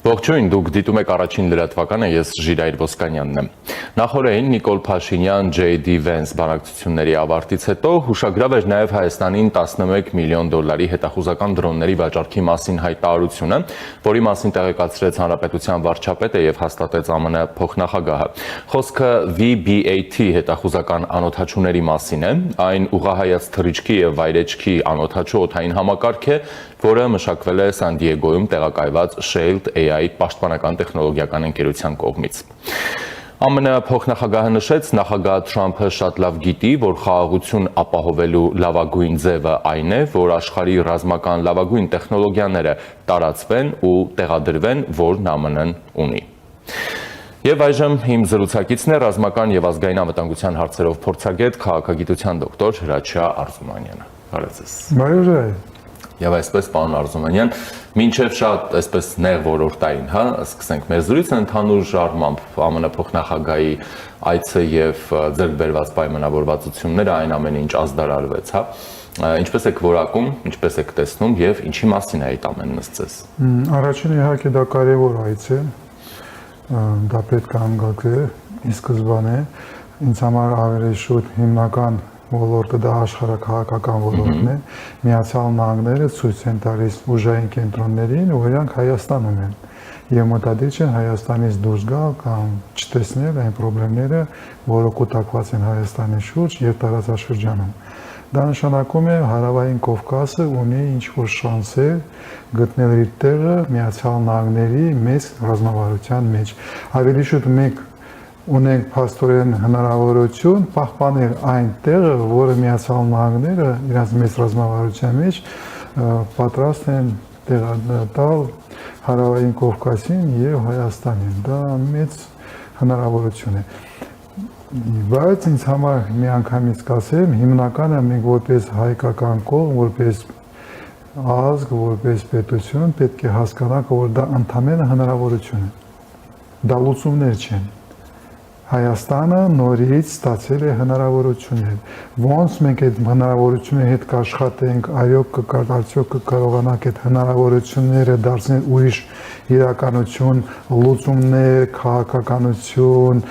Ողջույն, դուք դիտում եք առաջին լրատվականը, ես Ժիրայր Ոսկանյանն եմ։ Նախորդին Նիկոլ Փաշինյան J.D. Vance բանակցությունների ավարտից հետո հուշագրավ էր նաև Հայաստանին 11 միլիոն դոլարի հետախուզական դրոնների վաճառքի մասին հայտարարությունը, որի մասին տեղեկացրեց Հանրապետության վարչապետը եւ հաստատեց ԱՄՆ փոխնախագահը։ Խոսքը VBAT հետախուզական անօդաչուների մասին է, այն ուղղահայաց թռիչքի եւ վայրեջքի անօդաչու օդային համակարգ է, որը մշակվել է Սան Դիեգոյում տեղակայված Shield AI պաշտպանական տեխնոլոգիական ընկերության կողմից։ ԱՄՆ փոխնախագահը նշեց, նախագահ Թրամփը շատ լավ գիտի, որ խաղաղություն ապահովելու լավագույն ձևը այն է, որ աշխարհի ռազմական լավագույն տեխնոլոգիաները տարածվեն ու տեղադրվեն, որն ԱՄՆ-ն ունի։ Եվ այժմ իմ զրուցակիցն է ռազմական եւ ազգային անվտանգության հարցերով փորձագետ, քաղաքագիտության դոկտոր Հրաչյա Արզումանյանը։ Բարև ձեզ։ Բարև։ Եվ այսպես, պարոն Արզումանյան, մինչև շատ այսպես նեղ ոլորտային, սկսենք մեր զրույցը ընդհանուր առմամբ ԱՄՆ փոխնախագահի այցը եւ ձեռք բերված պայմանավորվածությունները այն ամենը ինչ ազդարարվեց, Ինչպես եք որակում, ինչպես եք տեսնում եւ ինչի մասին է այդ ամենը ըստ ձեզ։ Առաջին իհարկե դա կարևոր այց է, դա պետք է անգակել ի սկզբանե, ինձ համար ավելի շուտ հիմնական ոլորտը դա աշխարհաքաղաքական ոլորտն է, Միացյալ Նահանգները ցույց են տալիս ուժային կենտրոններին, որ իրանք Հայաստանում են, եւ մտադիր չեն Հայաստանից դուրս գալ կամ չտեսնել այն խնդիրները, որոնք կուտակված են Հայաստանի շուրջ եւ տարածաշրջանում։ Դա նշանակում է Հարավային Կովկասը ունի ինչ-որ շանսեր գտնել իր տեղը Միացյալ Նահանգների մեծ ռազմավարության մեջ։ Ավելի շուտ մենք ունենք փաստորեն հնարավորություն պահպանել այն տեղը, որը Միացյալ Նահանգները իրենց մեծ ռազմավարության մեջ պատրաստ են տեղադրել Հարավային Կովկասին եւ Հայաստանին։ Դա մեծ հնարավորություն է։ Բայց ինձ համար միանգամից կասեմ, հիմնականը մենք որպես հայկական կողմ, որպես ազգ, որպես պետություն պետք է հասկանանք, որ դա ընդամենը հնարավորություն է։ Դա լուծումներ չեն։ Հայաստանը նորից ստացել է հնարավորություններ։ Ոնց մենք այդ հնարավորությունների հետ կաշխատենք, արդյոք կկարողանանք այդ հնարավորությունները դարձնել ուրիշ իրականություն, լուծումներ, քաղաքականություն,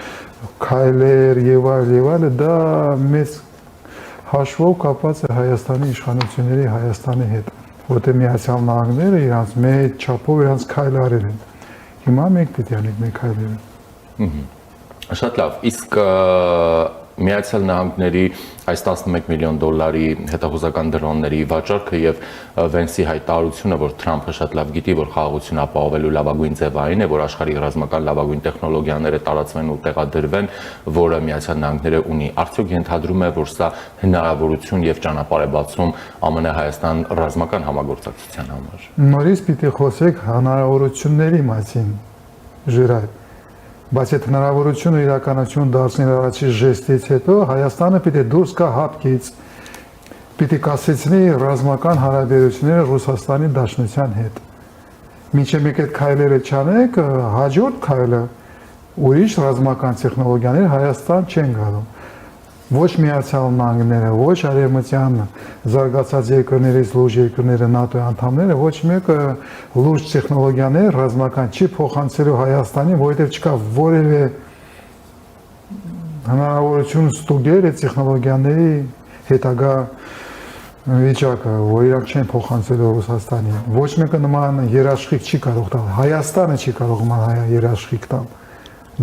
քայլեր եւ այլ, դա մեծ հաշվով կապված է Հայաստանի իշխանությունների Հայաստանի հետ, որտեղ Միացյալ Նահանգները իրանց մեծ չափով իրանց քայլ արել են։ Հիմա մենք պետք է անենք մեր քայլերը։ Շատ լավ, իսկ Միացյալ Նահանգների այս 11 միլիոն դոլարի հետախուզական դրոնների վաճառքը եւ Վենսի հայտարարությունը, որ Թրամփը շատ լավ գիտի, որ խաղաղություն ապահովելու լավագույն ձևը այն է, որ աշխարհի ռազմական լավագույն տեխնոլոգիաները տարածվեն ու տեղադրվեն, որը Միացյալ Նահանգները ունի, արդյոք ենթադրում է, որ սա հնարավորություն եւ ճանապարհ է բացում ԱՄՆ-Հայաստան ռազմական համագործակցության համար։ Նորից պիտի խոսեք հնարավորությունների մասին, Ժիրայր։ Բայց այդ հնարավորությունը իրականություն դարձնել առաջի ժեստից հետո Հայաստանը պիտի դուրս գա հապկից, պիտի կասեցնի ռազմական հարաբերությունները Ռուսաստանի Դաշնության հետ։ Մինչև մենք այդ քայլերը չանենք, հաջորդ քայլը ուրիշ ռազմական տեխնոլոգիաներ Հայաստան չեն գալու։ Ոչ Միացյալ Նահանգները, ոչ արևմտյան զարգացած երկրներից լուրջ երկրները ՆԱՏՕ-ի անդամները, ոչ մեկը լուրջ տեխնոլոգիաներ ռազմական չի փոխանցելու Հայաստանին, որովհետև չկա որևէ հնարավորություն ստուգել այդ տեխնոլոգիաների հետագա վիճակը, որ իրանք չեն փոխանցելու Ռուսաստանին։ Ոչ մեկը նման երաշխիք չի կարող տալ, Հայաստանը չի կարող նման երաշխիք տալ։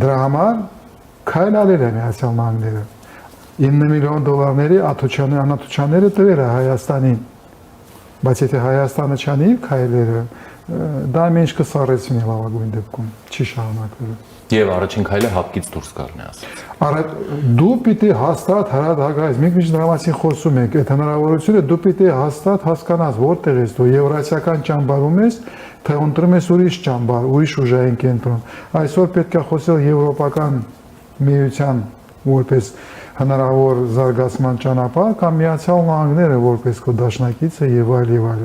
Դրա համար քայլ արել է Միացյալ Նահանգները։ 9 միլիոն դոլարների անաթոչանները տվել է Հայաստանին, բայց եթե Հայաստանը չանի իր քայլերը, դա մենջ կսառեցնի լավագույն դեպքում, չի շարունակվելու։ Եվ առաջին քայլը հապկից դուրս գալն է ասած։ Դու պիտի հաստատ հրադադարես, մենք միշտ դրա մասին խոսում ենք, այդ հնարավորությունը դու պիտի հաստատ հասկանաս որտեղ ես դու, եվրասիական ճամբարում ես, թե ընտրում ես ուրիշ ճամբար, ուրիշ ուժային կենտրոն։ Այսօր պետք է խոսել Եվրոպական միության որպես հնարավոր զարգացման ճանապարհ կամ Միացյալ Նահանգները որպես քո դաշնակիցը եւ այլ,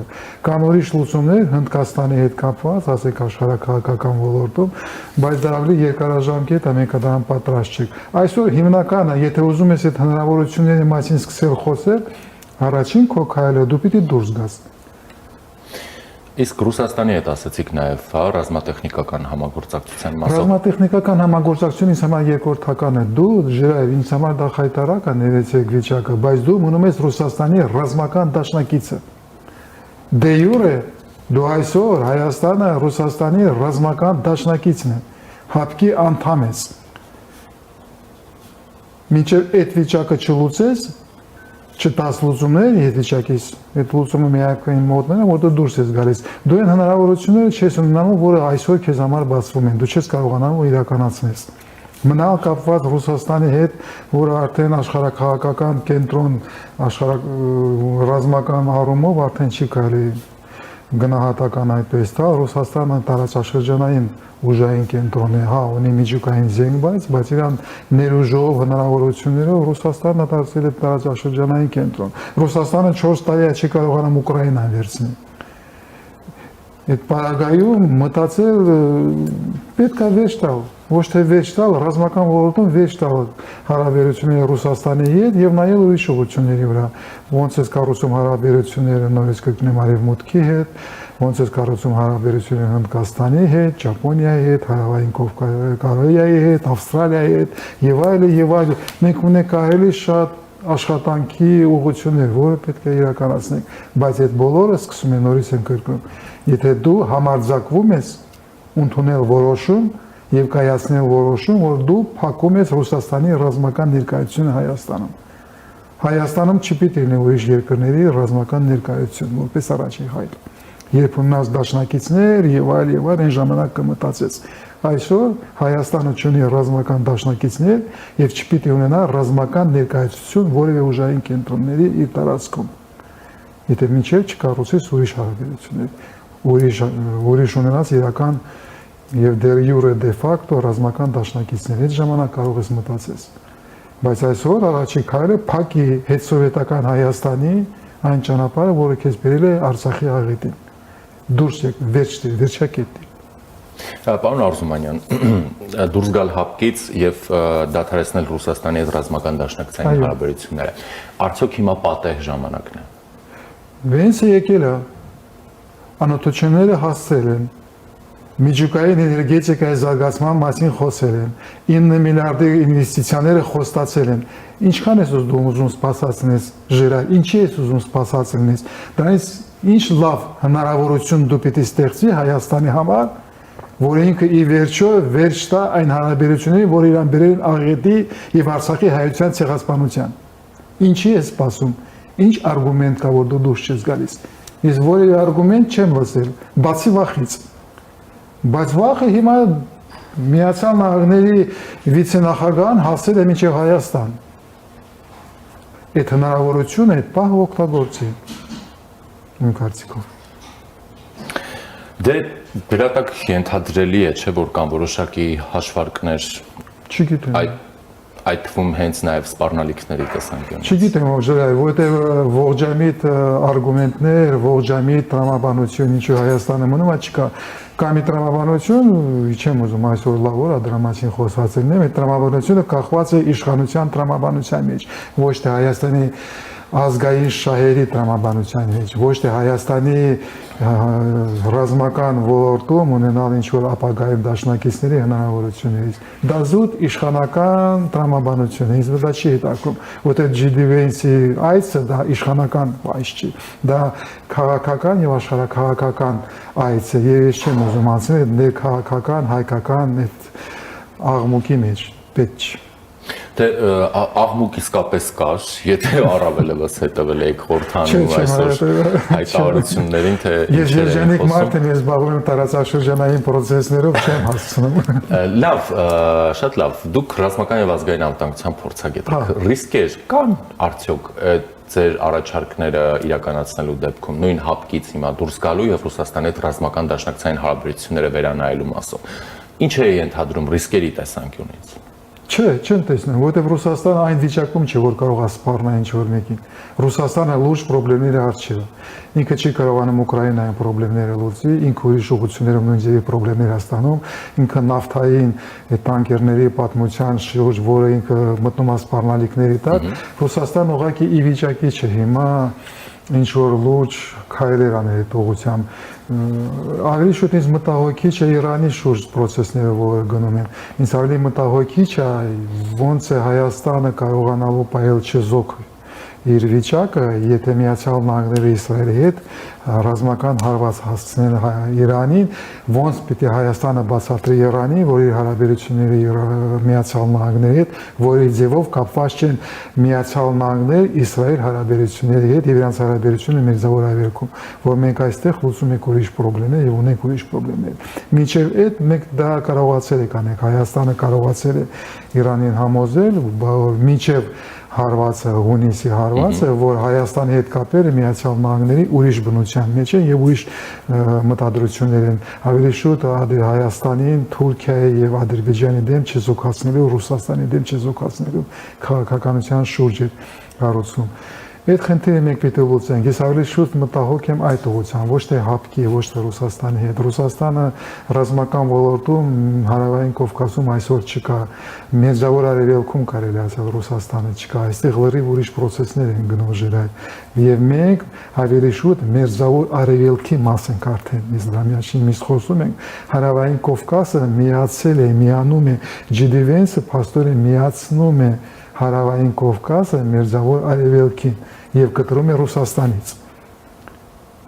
կամ ուրիշ լուծումներ Հնդկաստանի հետ կապված, ասենք աշխարհաքաղաքական ոլորտում, բայց դա ավելի երկարաժամկետ է, մենք դրան պատրաստ չենք։ Այսօր հիմնականը, եթե ուզում ես այդ հնարավորությունների մասին սկսել խոսել, առաջին քո քայլը դու պիտի դուրս գաս։ Իսկ Ռուսաստանի հետ ասացիք նաև, հա, ռազմատեխնիկական համագործակցության մասով։ Ռազմատեխնիկական համագործակցությունը ինձ համար երկրորդական է։ Դու ժրայր ինձ համար դա խայտարակ է ներեցեք վիճակը, բայց դու մնում ես Ռուսաստանի ռազմական դաշնակիցը։ Դե յուրե դու այսօր Հայաստանը Ռուսաստանի ռազմական դաշնակիցն է, հապկի անդամ ես։ Մինչև այդ վիճակը չլուծես, չտաս լուծումներ այդ վիճակից, այդ լուծումը միակային մոտները, որ դու դուրս ես գալիս։ Դու այն հնարավորությունները չես ունենալու, որը այսօր քեզ համար բացվում են, դու չես կարողանալու իրականացնես։ Մնալ կապված Ռուսաստանի հետ, որը արդեն աշխարհակաղակական կենտրոն, ռազմական առումով արդեն չի կարելի գնահատական այդպես տալ, Ռուսաստանը տարածաշրջանային ուժային կենտրոն է, հա, ունի միջուկային զենք, բայց իրան ներուժով հնարավորություններով Ռուսաստանը դարձել է տարածաշրջանային կենտրոն։ Ռուսաստանը 4 տարի չի կարողանում Ուկրաինան վերցնել։ Այդ պարագայում մտածել պետք է վերջ տալ, ոչ թե վերջ տալ, ռազմական ոլորտում վերջ տալ հարաբերությունները Ռուսաստանի հետ եւ նայել ուրիշ ուղղությունների վրա, ոնց է կառուցում հարաբերությունները նորից կգնեմ արևմուտքի հետ, ոնց է կառուցում հարաբերությունները Հնդկաստանի հետ, Ճապոնիայի հետ, Հարավային Կորեայի հետ, Ավստրալիայի հետ եւ այլն։ Մենք ունենք կարելի շատ աշխատանքի ուղղություններ, որը պետք է իրականացնենք, բայց այդ բոլորը սկսում է նորից են կրկնում։ Եթե դու համարձակվում ես ընդունել որոշում եւ կայացնել որոշում, որ դու փակում ես Ռուսաստանի ռազմական ներկայությունը Հայաստանում։ Հայաստանում չպիտի լինի ուրիշ երկրների ռազմական ներկայություն, որպես առաջին հայտ։ Երբ ունենաս դաշնակիցներ եւ այլ, այն ժամանակ կմտածես։ Այսօր Հայաստանը ունի ռազմական դաշնակիցներ եւ չպիտի ունենա ռազմական ներկայացություն որևէ ուժային կենտրոնների իր տարածքում։ Եթե մինչեւ չկառուցես ուրիշ հարաբերություններ, ուրիշ ունենաս իրական եւ դեր յուրե դե ֆակտո ռազմական դաշնակիցներ, այդ ժամանակ կարող ես մտածես։ Բայց այսօր առաջին քայլը փակի հետսովետական Հայաստանի այն ճանապարհը, որը քեզ բերել է Արցախի աղետին։ Դուրս եք, վերջակետի։ Պարոն Արզումանյան, դուրս գալ հապկից եւ դադարեցնել Ռուսաստանի հետ ռազմական դաշնակցային հարաբերությունները, արդյոք հիմա պատեհ ժամանակն է։ Վենսը եկել է, անօթությունները հասցել են, միջուկային էներգետիկայի զարգացման մասին խոսել են, 9 միլիարդի ինվեստիցիաները խոստացել են։ Ինչքան ես ուզում սպասացնես ժրայր, ինչի ես ուզում սպասացնես, դրանից ինչ լավ հնարավորություն դու պիտի ստեղծի Հայաստանի համար, որ ինքը ի վերջո վերջ տա այն հարաբերություններին, որ իրան բերել են աղետի եւ Արցախի հայության ցեղասպանության։ Ինչի ես սպասում, ինչ արգումենտ կա, որ դու դուրս չես գալիս։ Ես որևէ արգումենտ չեմ լսել, բացի վախից։ Բայց վախը հիմա Միացյալ Նահանգների վիցենախագահան հասել է մինչև Հայաստան։ Այդ հնարավորությունը այդ պահը օգտագործի։ Իմ կարծիքով։ Դե դրատակ ենթադրելի է, չէ, որ կան որոշակի հաշվարկներ, չգիտեմ։ Այդ թվում հենց նաև սպառնալիքների տեսանկյունից։ Չգիտեմ, որտեղ ողջամիտ արգումենտներ, ողջամիտ տրամաբանություն, ինչու Հայաստանը մնում է, չկա։ Կա մի տրամաբանություն, չեմ ուզում այսօր լավ օր դրա մասին խոսացել, այդ տրամաբանությունը կախված է իշխանության տրամաբանության մեջ, ոչ թե Հայաստանի ազգային շահերի տրամաբանության մեջ, ոչ թե Հայաստանի ռազմական ոլորտում ունենալ ինչ-որ ապագայում դաշնակիցների հնարավորություններից։ Դա զուտ իշխանական տրամաբանություն է, ինձ դա չի հետաքրքրում, որտեղ GD-ի այցը դա իշխանական այց չի, դա քաղաքական եւ աշխարհաքաղաքական այց է, եւ ես չեմ ուզում անցնել ներքաղաքական, հայկական այդ աղմուկի մեջ, պետք չի։ Դե աղմուկ իսկապես կար, եթե առավել եւս հետևել եք խորհրդանում այսօր հայտարարություններին, թե ես երջանիկ մարդ եմ, ես զբաղվում եմ տարածաշրջանային process-ներով, չեմ հասցնում։ Լավ, շատ լավ։ Դուք ռազմական եւ ազգային անվտանգության փորձագետ եք։ Ռիսկեր կան արդյոք ձեր առաջարկները իրականացնելու դեպքում նույն հապկից հիմա դուրս գալու եւ Ռուսաստանի հետ ռազմական դաշնակցային հարաբերությունները վերանայելու մասով։ Ինչ է ենթադրում ռիսկերի տեսանկյունից։ Չեմ տեսնում, որովհետև Ռուսաստանը այն վիճակում չէ, որ կարող է սպառնալ ինչ-որ մեկին։ Ռուսաստանը լուրջ խնդիրների առջև է։ Ինքը չի կարողանում Ուկրաինայում խնդիրները լուծի, ինքը ուրիշ ուղղություններով նույն ձևի խնդիրներ է ստանում, ինքը նավթային տանկերների պատմության շուրջ, որը ինքը մտնում է սպառնալիքների տակ, Ռուսաստանը ուղղակի ի վիճակի չէ հիմա ինչ որ լուրջ քայլեր անել այդ ուղղությամբ ավելի շուտ ինձ մտահոգիչ է Իրանի շուրջ process-ները, որը գնում են։ Ինձ ավելի մտահոգիչ է ոնց է Հայաստանը կարողանալու պահել չեզոք իր վիճակը, եթե Միացյալ Նահանգները Իսրայելի հետ ռազմական հարված հասցնել Իրանին, ոնց պիտի Հայաստանը բացատրի Իրանին, որ իր հարաբերությունները Միացյալ Նահանգների հետ, որի ձևով կապված չեն Միացյալ Նահանգներ Իսրայել հարաբերությունների հետ եւ իրենց հարաբերությունը Մերձավոր Արևելքում, որ մենք այստեղ լուծում ենք ուրիշ խնդիրներ եւ ունենք ուրիշ խնդիրներ։ Մինչեւ այդ մենք դա կարողացել ենք անենք, Հայաստանը կարողացել է Իրանին համոզել, որ մինչեւ հարվածը, հունիսի հարվածը, որ Հայաստանի հետ կապերը Միացյալ Նահանգների ուրիշ բնության մեջ են եւ ուրիշ մտադրություններ են, ավելի շուտ Հայաստանին, Թուրքիայի եւ Ադրբեջանի դեմ չեզոքացնելու, Ռուսաստանի դեմ չեզոքացնելու քաղաքականության շուրջ է կառուցում։ Այդ խնդիրը մենք պետք է լուծենք։ Ես ավելի շուտ մտահոգ եմ այդ ուղղությամբ, ոչ թե հապկի, ոչ թե Ռուսաստանի հետ։ Ռուսաստանը ռազմական ոլորտում հարավային Կովկասում այսօր չկա, Մերձավոր Արևելքում կարելի ասել Ռուսաստանը չկա, այստեղ լրիվ ուրիշ process-ներ են գնում ժրայ։ Եւ մենք ավելի շուտ Մերձավոր Արևելքի մաս ենք արդեն, իսկ դրա միայն խոսում ենք, հարավային Կովկասը միացել է, միանում է G20-ը, փաստորեն միացնում է Հարավային Կովկասը Մերձավոր Արևելքին եւ կտրում է Ռուսաստանից։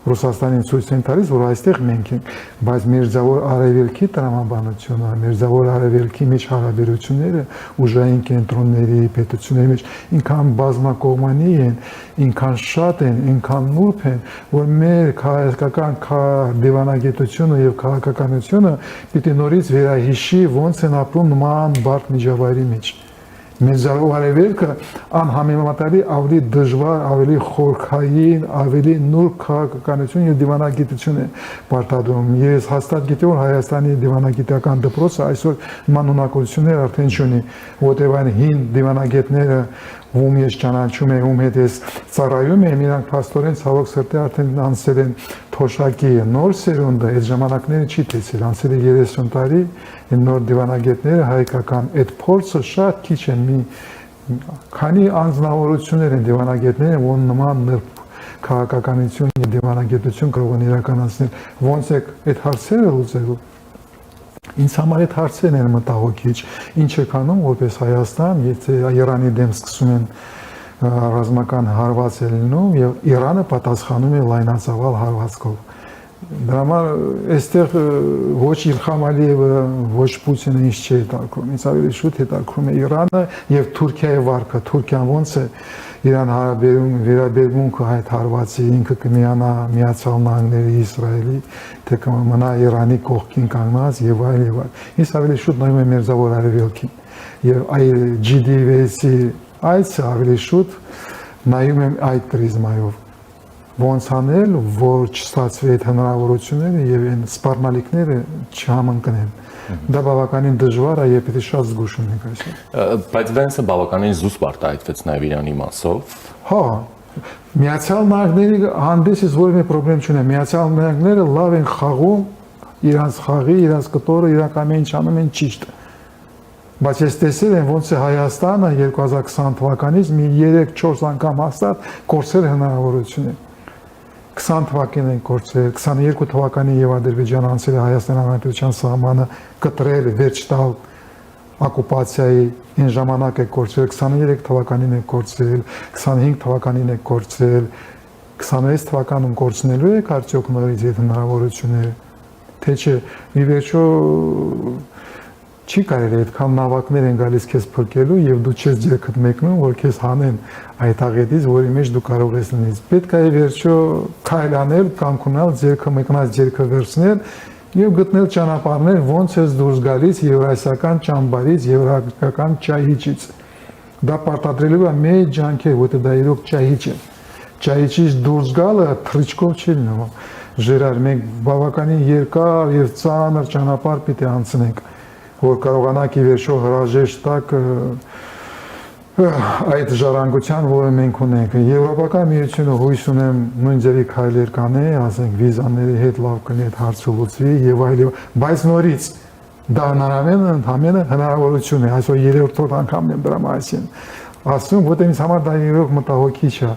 Ռուսաստանին ցույց են տալիս, որ այստեղ մենք ենք, բայց Մերձավոր Արևելքի տրամաբանությունը, Մերձավոր Արևելքի մեջ հարաբերությունները ուժային կենտրոնների, պետությունների մեջ ինքան բազմակողմանի են, ինքան շատ են, ինքան նուրբ են, որ մեր քաղաքական դիվանագիտությունը եւ քաղաքականությունը պիտի նորից վերահիշի ոնց են ապրում նման բարդ միջավայրի մեջ։ Մերձավոր Արևելքը անհամեմատելի ավելի դժվար, ավելի խորքային, ավելի նուրբ քաղաքականություն եւ դիվանագիտություն է պարտադրում։ Ես հաստատ գիտեմ, որ Հայաստանի դիվանագիտական դպրոցը այսօր նման ունակություններ արդեն չունի, որտեղ այն հին դիվանագետները ում ես ճանաչում եմ, ում հետ ես ծառայում եմ, իրանք փաստորեն ցավոք սրտի արդեն անցել են թոշակի նոր սերունդը, այդ ժամանակները չի տեսել, անցել է 30 տարի, նոր դիվանագետները հայկական այդ փորձը շատ քիչ են, մի քանի անձնավորություններ են դիվանագետները, որ նման քաղաքականություն եւ դիվանագիտություն կարող են իրականացնել, ոնց է այդ հարցերը լուծելու։ Ինձ համար այդ հարցերն են մտահոգիչ, ինչ է կանում որպես Հայաստան, եթե Իրանի դեմ սկսում են ռազմական հարված լինում եւ Իրանը պատասխանում է լայնածավալ հարվածքով։ Դրա համար այստեղ ոչ Իլհամ Ալիևը, ոչ Պուտինը ինչ չի հետաքրում, ինձ ավելի շուտ հետաքրում է Իրանը եւ Թուրքիայի վարկը, Թուրքիան ոնց է Իրան վերաբերմունքը այդ հարվածի ինքը կմիանա Միացյալ Նահանգների Իսրայելի, թե կմնա Իրանի կողքին կանգնած եւ այլ եւ այլ։ Ես ավելի շուտ նայում եմ Մերձավոր Արևելքին եւ այլ G20-ի այցը ավելի շուտ նայում եմ այդ պրիզմայով։ Ոնց անել, որ չստացվի այդ հնարավորությունները եւ այն սպառնալիքները չհամընկնեն։ Դա բավականին դժվար է եւ պետք է շատ զգուշ ունենք այսօր։ Բայց Վենսը բավականին զուսպ արտահայտվեց նաեւ Իրանի մասով։ Հա, Միացյալ Նահանգների հանդեսից որևէ խնդրեմ չունեմ։ Միացյալ Նահանգները լավ են խաղում իրանց խաղի, իրանց կտորը, իրանք ամեն ինչ անում են ճիշտ։ Բայց ես տեսել եմ ոնց է Հայաստանը 2020 թվականից մի 3-4 անգամ հաստատ կորցրել հնարավորություն է։ 20 թվականին են կորցրել, 22 թվականին եւ Ադրբեջանը անցել է Հայաստան Հանրապետության սահմանը կտրել, վերջ տալ օկուպացիայի այն ժամանակ է կորցրել, 23 թվականին է կորցրել, 25 թվականին է կորցրել, 26 թվականում կորցնելու է արդյոք նորից այդ հնարավորությունները, թե չէ, մի վերջո չի կարելի այդքան նավակներ են գալիս քեզ փրկելու եւ դու չես ձերքդ մեկնում, որ քեզ հանեն այդ աղետից, որի մեջ դու կարող ես լինել։ Պետք է վերջո քայլ անել, կանգունալ, ձերքը մեկնած ձերքը վերցնել եւ գտնել ճանապարհներ, ոնց ես դուրս գալիս եվրասիական ճամբարից, եվրոպական ճահիճից։ Դա պարտադրելու է մեծ ջանքեր, որտեղ դա իրոք ճահիճ է։ Ճահիճից դուրս գալը թռիչքով չի լինում։ Ժերար, մենք բավականին երկար եւ ծանր ճանապարհ պիտի անցնենք, որ կարողանանք ի վերջո հրաժեշտ տակ այդ ժառանգության, որը մենք ունենք։ Եվրոպական միությունը հույս ունեմ նույն ձևի քայլեր կանե, ասենք վիզաների հետ լավ կնի այդ հարցը լուծվի եւ այլ, բայց նորից դա հնարավորեն ընդհանրապես հնարավորություն է, այսօր երրորդ անգամն եմ դրա մասին ասում, որտեղ ինձ համար դա երեք մտահոգիչ է։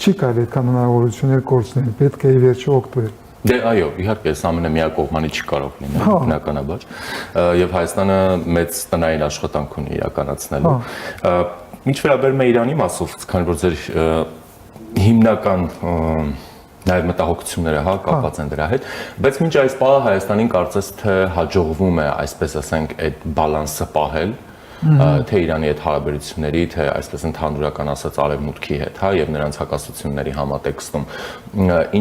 Չի կարելի այդքան հնարավորություններ կորցնել, պետք է ի վերջո օգտվել։ Դե այո, իհարկե, սա ամենամիակողմանի չի կարող լինել, բնականաբար, եւ Հայաստանը մեծ տնային աշխատանք ունի իրականացնելու։ Ինչ վերաբերում է Իրանի մասով, քանի որ ձեր հիմնական նաև մտահոգությունները կապված են դրա հետ, բայց մինչ այս պահը Հայաստանին կարծես թե հաջողվում է, այսպես ասենք, այդ բալանսը պահել, թե Իրանի հետ հարաբերությունների, թե այսպես ընդհանրական ասած արևմուտքի հետ, եւ նրանց հակասությունների համատեքստում,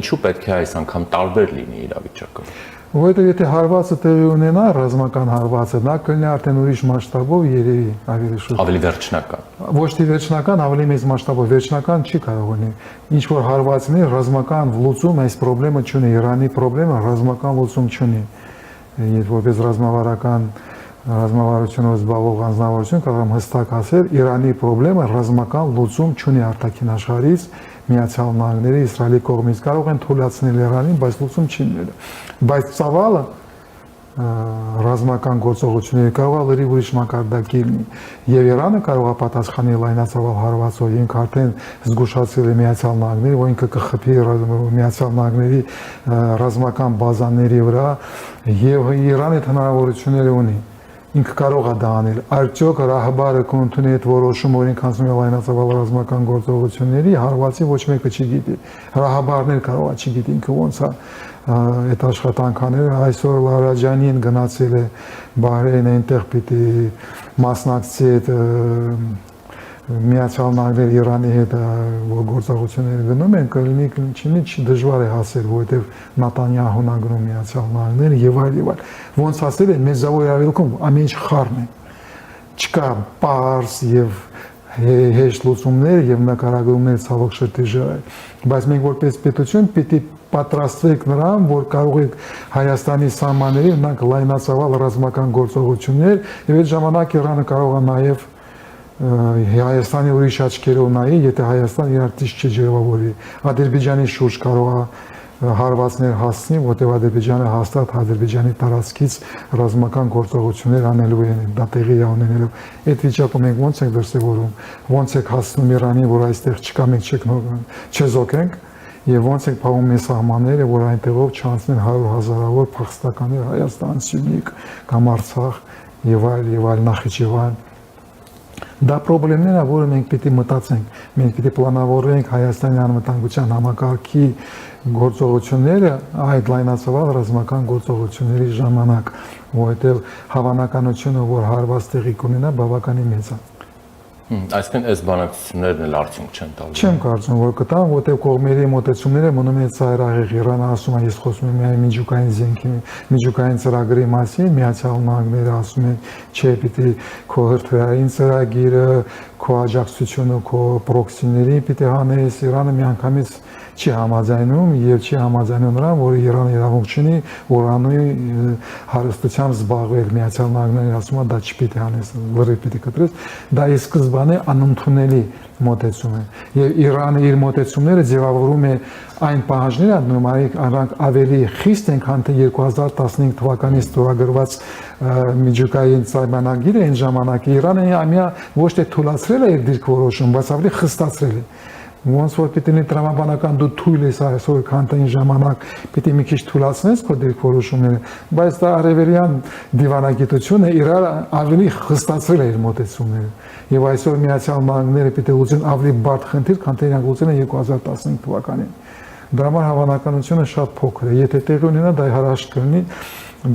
ինչու պետք է այս անգամ տարբեր լինի իրավիճակը։ Որովհետև եթե հարվածը տեղի ունենա, ռազմական հարվածը, նա կլինի արդեն ուրիշ մասշտաբով երևի ավելի շուտ։ Ավելի վերջնական։ Ոչ թե վերջնական, ավելի մեծ մասշտաբով, վերջնական չի կարող լինի։ Ինչ որ հարվածն է, ռազմական լուծում այս խնդրեմը չունի, Իրանի խնդրեմը ռազմական լուծում չունի։ Եթե որպես ռազմավարությունով զբաղվող անձնավորություն կարող եմ հստակ ասել, Իրանի խնդրեմը ռազմական լուծում չունի արտաքին աշխարհից, Միացյալ Նահանգների, Իսրայելի կողմից կարող են թույլատնել Իրանին, բայց լուծում չի լինելու։ Բայց ծավալը ռազմական գործողությունների կարող է լրիվ ուրիշ մակարդակի լինի։ Եվ Իրանը կարող է պատասխանել լայնածավալ հարվածով, ինքը արդեն զգուշացել է Միացյալ Նահանգների, որ ինքը կխփի Միացյալ Նահանգների ռազմական բազաների վրա, եւ Իրանը այդ հնարավորությունները ունի։ Ինքը կարող է դա անել։ Արդյոք Ռահբարը կընդունի այդ որոշումը, որ ինքը անցնում է լայնածավալ ռազմական գործողությունների, հարվածի ոչ մեկը չի գիտի։ Ռահբարն էլ կարող է չգիտի ինքը ոնց է այդ աշխատանքները։ Այսօր Լարաջանին գնացել է Բահրեյն, այնտեղ պիտի մասնակցի այդ Միացյալ Նահանգների Իրանի հետ գործողությունները գնում են, կլինի դժվար է հասել, որովհետև Նատանյահուն անգնում Միացյալ Նահանգները եւ այլ։ Ոնց ասել են, մերձավոր իրավիճակում ամեն ինչ խառն է։ Չկա պարզ եւ հեշտ լուծումներ եւ նկարագրումներ ցավոք շրջի։ Բայց մենք որպես պետություն պիտի պատրաստվենք նրան, որ կարող եք Հայաստանի սահմանների ունենալ լայնածավալ ռազմական գործողություններ եւ այդ ժամանակ Իրանը կարող է նաեւ Հայաստանի ուրիշ աչքերով նայի, եթե Հայաստան իրար ճիշտ չջերվավորի։ Ադրբեջանի շուրջ կարող է հարվածներ հասցնի, որտեղ Ադրբեջանը հաստատ Ադրբեջանի տարածքից ռազմական գործողություններ անելու են, դա տեղի է ունենելու։ Այդ վիճակում մենք ոնց ենք դրսևորում, ոնց ենք հասնում Իրանին, որ այստեղ չկա, մենք չեզոքենք, եւ ոնց ենք փոխում մեր սահմանները, որ այնտեղով չանցնեն 100,000-ավոր փախստականներ Հայաստան, Սյունիք կամ Արցախ եւ այլ Նախիջևան։ Դա խնդիրներ է, որը մենք պիտի մտածենք, մենք պիտի պլանավորենք Հայաստանի անվտանգության համակարգի գործողությունները այդ լայնածավալ ռազմական գործողությունների ժամանակ, որովհետև հավանականությունը, որ հարված տեղի կունենա, բավականին մեծ է։ Այսինքն այս բանակցություններն էլ արդյունք չեն տալու։ Չեմ կարծում, որ կտան, որտեղ կողմերի մոտեցումները մնում են ծայրահեղ։ Իրանը ասում է, ես խոսում եմ միայն միջուկային զենքի, միջուկային ծրագրի մասին, Միացյալ Նահանգները ասում են, չէ, պիտի քո հրթիռային ծրագիրը, քո աջակցությունը, քո պրոքսիների պիտի հանես։ Իրանը միանգամից չի համաձայնում եւ չի համաձայնում նրան, որ Իրանը իրավունք չունի Ուրանուի հարստությամբ զբաղվել։ Միացյալ Նահանգները ասում է, դա չպիտի անես, լրիվ պիտի կտրես։ Դա ի սկզբանե անընդունելի մոտեցում է։ Եվ Իրանը իր մոտեցումները ձևավորում է այն պահանջները, նրանք ավելի խիստ են, քան թե 2015 թվականից ստորագրված միջուկային պայմանագիրը այն ժամանակ Իրանը ամիա ոչ թե թույլատրել է իր դիրքորոշում, բայց ավելի խստացրել է։ Ոնց որ պիտի տրամաբանական դու թույլ ես այսօր քանտային ժամանակ պիտի մի քիչ թույլացնես քո դիրքորոշումները, բայց դա արևելյան դիվանագիտությունը իրար ավելի խստացրել է իր մոտեցումները։ Եվ այսօր Միացյալ Նահանգները պիտի լուծեն ավելի բարդ խնդիր, քան թե իրենք լուծեն 2015 թվականին։ Դրա համար հավանականությունը շատ փոքր է։ Եթե տեղի ունենա, դա հրաշք կլինի,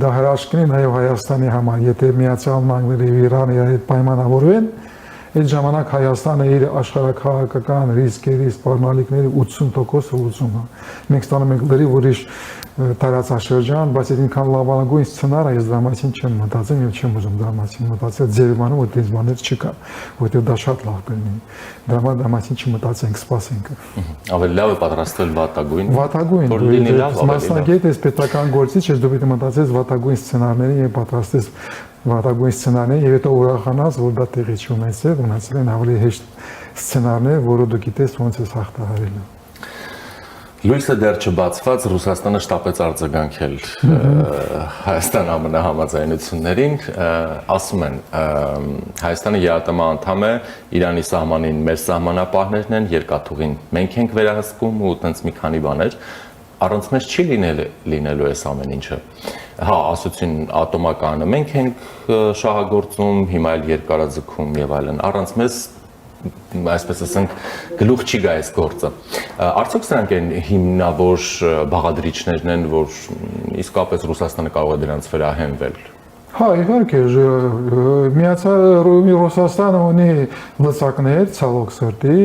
դա հրաշք կլինի նաև Հայաստանի համար։ Եթե Միացյալ Նահանգները եւ Իրանը այդ պայմանավորվեն, այդ ժամանակ Հայաստանը իր աշխարհաքաղաքական ռիսկերի, սպառնալիքների 80% լուծում է։ Մենք ստանում ենք լրիվ ուրիշ տարածաշրջան, բայց այնքան լավագույն սցենարը ես դրա մասին չեմ մտածում եւ չեմ ուզում դրա մասին մտածել, ձերմանում որ դες բաներ չկա, որովհետեւ դա շատ լավ կլինի։ Դրա համար դրա մասին չմտածենք, սպասենք։ Ավելի լավ է պատրաստվել վատագույն։ Վատագույն, որ լինի լավ, մասնագետ ես պետական գործիչ ես, դու պետք է մտածես վատագույն սցենարների եւ պատրաստես վատագույն սցենարներ եւ հետո ուրախանաս, որ դա տեղի չի ունեցել, ունեցել են ավելի հեշտ սցենարներ, որը դու գիտես ոնց է հաղթահարել։ Լույսը դեռ չբացված Ռուսաստանը շտապեց արձագանքել Հայաստան ԱՄՆ համաձայնություններին, ասում են Հայաստանը ԵԱՏՄ անդամ է, Իրանի սահմանին մեր սահմանապահներն են, երկաթուղին մենք ենք վերահսկում ու տենց մի քանի բաներ, առանց մեզ չի լինելու այս ամեն ինչը։ Հա, ասացին ատոմականը մենք ենք շահագործում, հիմա էլ երկարաձգում եւ այլն, առանց մեզ այսպես ասենք գլուխ չի գա այս գործը։ Արդյոք սրանք են հիմնավոր բաղադրիչներն են, որ իսկապես Ռուսաստանը կարող է դրանց վերահենվել։ Հա, իհարկե, միացյալ Ռուսաստանը ունի լծակներ, ցավոք սրտի,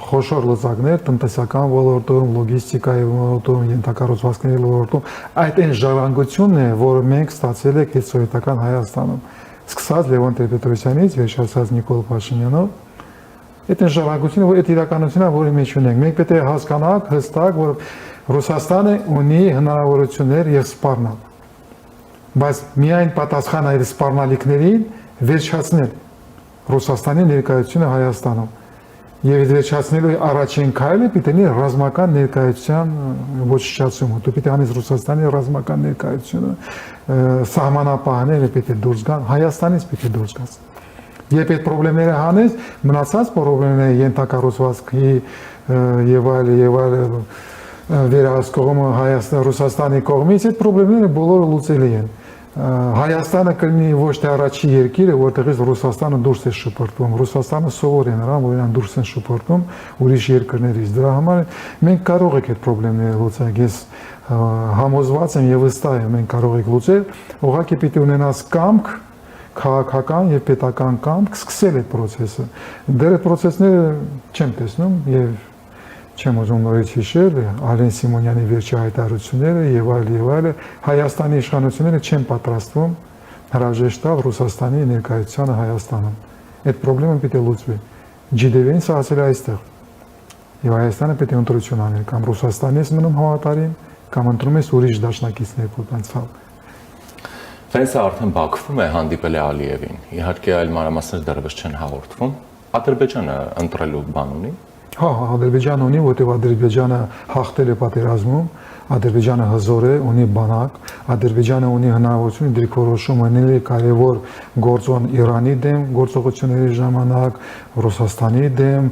խոշոր լծակներ տնտեսական ոլորտում, լոգիստիկայի ոլորտում, ենթակառուցվածքների ոլորտում, այդ այն ժառանգությունն է, որը մենք ստացել ենք այդ սովետական Հայաստանում։ Սկսած Լևոն Տեր-Պետրոսյանից, վերջացած Նիկոլ Փաշինյանով, այդ այն ժառանգությունը, որ այդ իրականությունն է, որի մեջ ունենք։ Մենք պետք է հասկանանք հստակ, որ Ռուսաստանը ունի հնարավորություններ եւ սպառնալ։ Բայց միայն պատասխան այդ սպառնալիքներին վերջացնել Ռուսաստանի ներկայությունը Հայաստանում։ Եվ այդ վերջացնելու առաջին քայլը պիտի լինի ռազմական ներկայության ոչնչացումը։ Դու պիտի անես Ռուսաստանի ռազմական ներկայությունը, սահմանապահները պիտի դուրս գան, Հայաստանից պիտի դուրս գան։ Երբ այդ խնդիրները հանես, մնացած խնդիրները ենթակառուցվածքի եւ այլ վերահսկողումը Ռուսաստանի կողմից այդ խնդիրները բոլորը լուծելի են։ Հայաստանը կլինի ոչ թե առաջի երկիրը, որտեղից Ռուսաստանը դուրս է շպրտվում։ Ռուսաստանը սովոր է նրան, որ իրան դուրս են շպրտում ուրիշ երկրներից։ Դրա համար մենք կարող ենք այդ խնդիրները լուծել։ Ես համոզված եմ եւ վստահ եմ, մենք կարող ենք լուծել։ Ուղղակի պիտի ունենաս կամք, քաղաքական եւ պետական կամք սկսել այդ process-ը։ Դեռ այդ process-ները չեմ տեսնում եւ չեմ ուզում նորից հիշել Ալեն Սիմոնյանի վերջի հայտարարությունները եւ այլ Հայաստանի իշխանությունները չեն պատրաստվում հրաժեշտալ Ռուսաստանի ներկայությանը Հայաստանում։ Այդ խնդրը պիտի լուծվի։ GDV-ն ասել է այստեղ։ Եվ Հայաստանը պիտի ընտրություն աներ, կամ Ռուսաստանից մնում հավատարիմ, կամ ընտրում ես ուրիշ դաշնակիցներ պոտենցիալ։ Ֆրանսիա արդեն Բաքվում է, հանդիպել է Ալիևին։ Իհարկե այլ մանրամասներ դեռևս չեն հաղորդվում։ Ադրբեջանը ընտրելու բան ունի։ Հա, Ադրբեջանը ունի, որտեղ Ադրբեջանը հաղթել է պատերազմում, Ադրբեջանը հզոր է, ունի բանակ, Ադրբեջանը ունի հնարավորություն դիրքորոշում անել կարևոր գործոն Իրանի դեմ գործողությունների ժամանակ, Ռուսաստանի դեմ,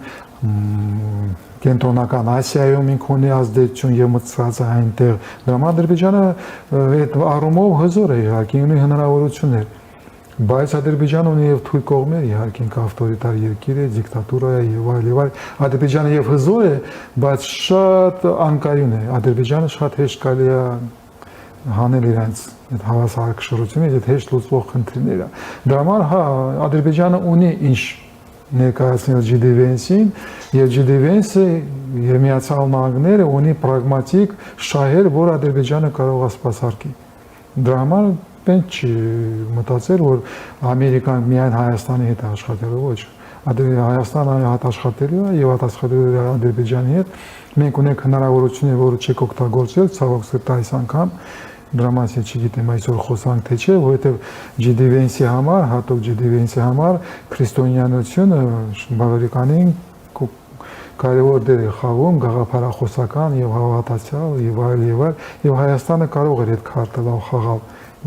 Կենտրոնական Ասիայում ինքն ունի ազդեցություն եւ մտցած է այնտեղ։ Դրա համար Ադրբեջանը այդ առումով հզոր է, իհարկե ունի հնարավորություններ։ Բայց Ադրբեջանը ունի եւ թույլ կողմեր, իհարկե ավտորիտար երկիր է, դիկտատուրա է եւ այլ։ Ադրբեջանը եւ հզոր է, բայց շատ անկայուն է։ Ադրբեջանը շատ հեշտ կարելի է հանել իրենց այդ հավասարակշռությունը, այդ հեշտ լուծվող խնդիրները։ Դրա համար հա, Ադրբեջանը ունի ինչ ներկայացնել GDV-ին եւ GDV-ը եւ Միացյալ Նահանգները ունի պրագմատիկ շահեր, որ Ադրբեջանը կարող է սպասարկի։ Դրա համար պետք չի մտածել, որ Ամերիկան միայն Հայաստանի հետ աշխատելու, ոչ։ Հայաստանը հետ աշխատելու է եւ աշխատելու է Ադրբեջանի հետ։ Մենք ունենք հնարավորություններ, որը չեք օգտագործել, ցավոք սրտի այս անգամ դրա մասին չգիտեմ այսօր խոսանք թե չէ, որովհետև GDV-ի համար, հատուկ GDV-ի համար քրիստոնյանությունը բավականին կարևոր դեր է խաղում գաղափարախոսական եւ հավատացյալ եւ այլ եւ Հայաստանը կարող է այդ քարտը լավ խաղալ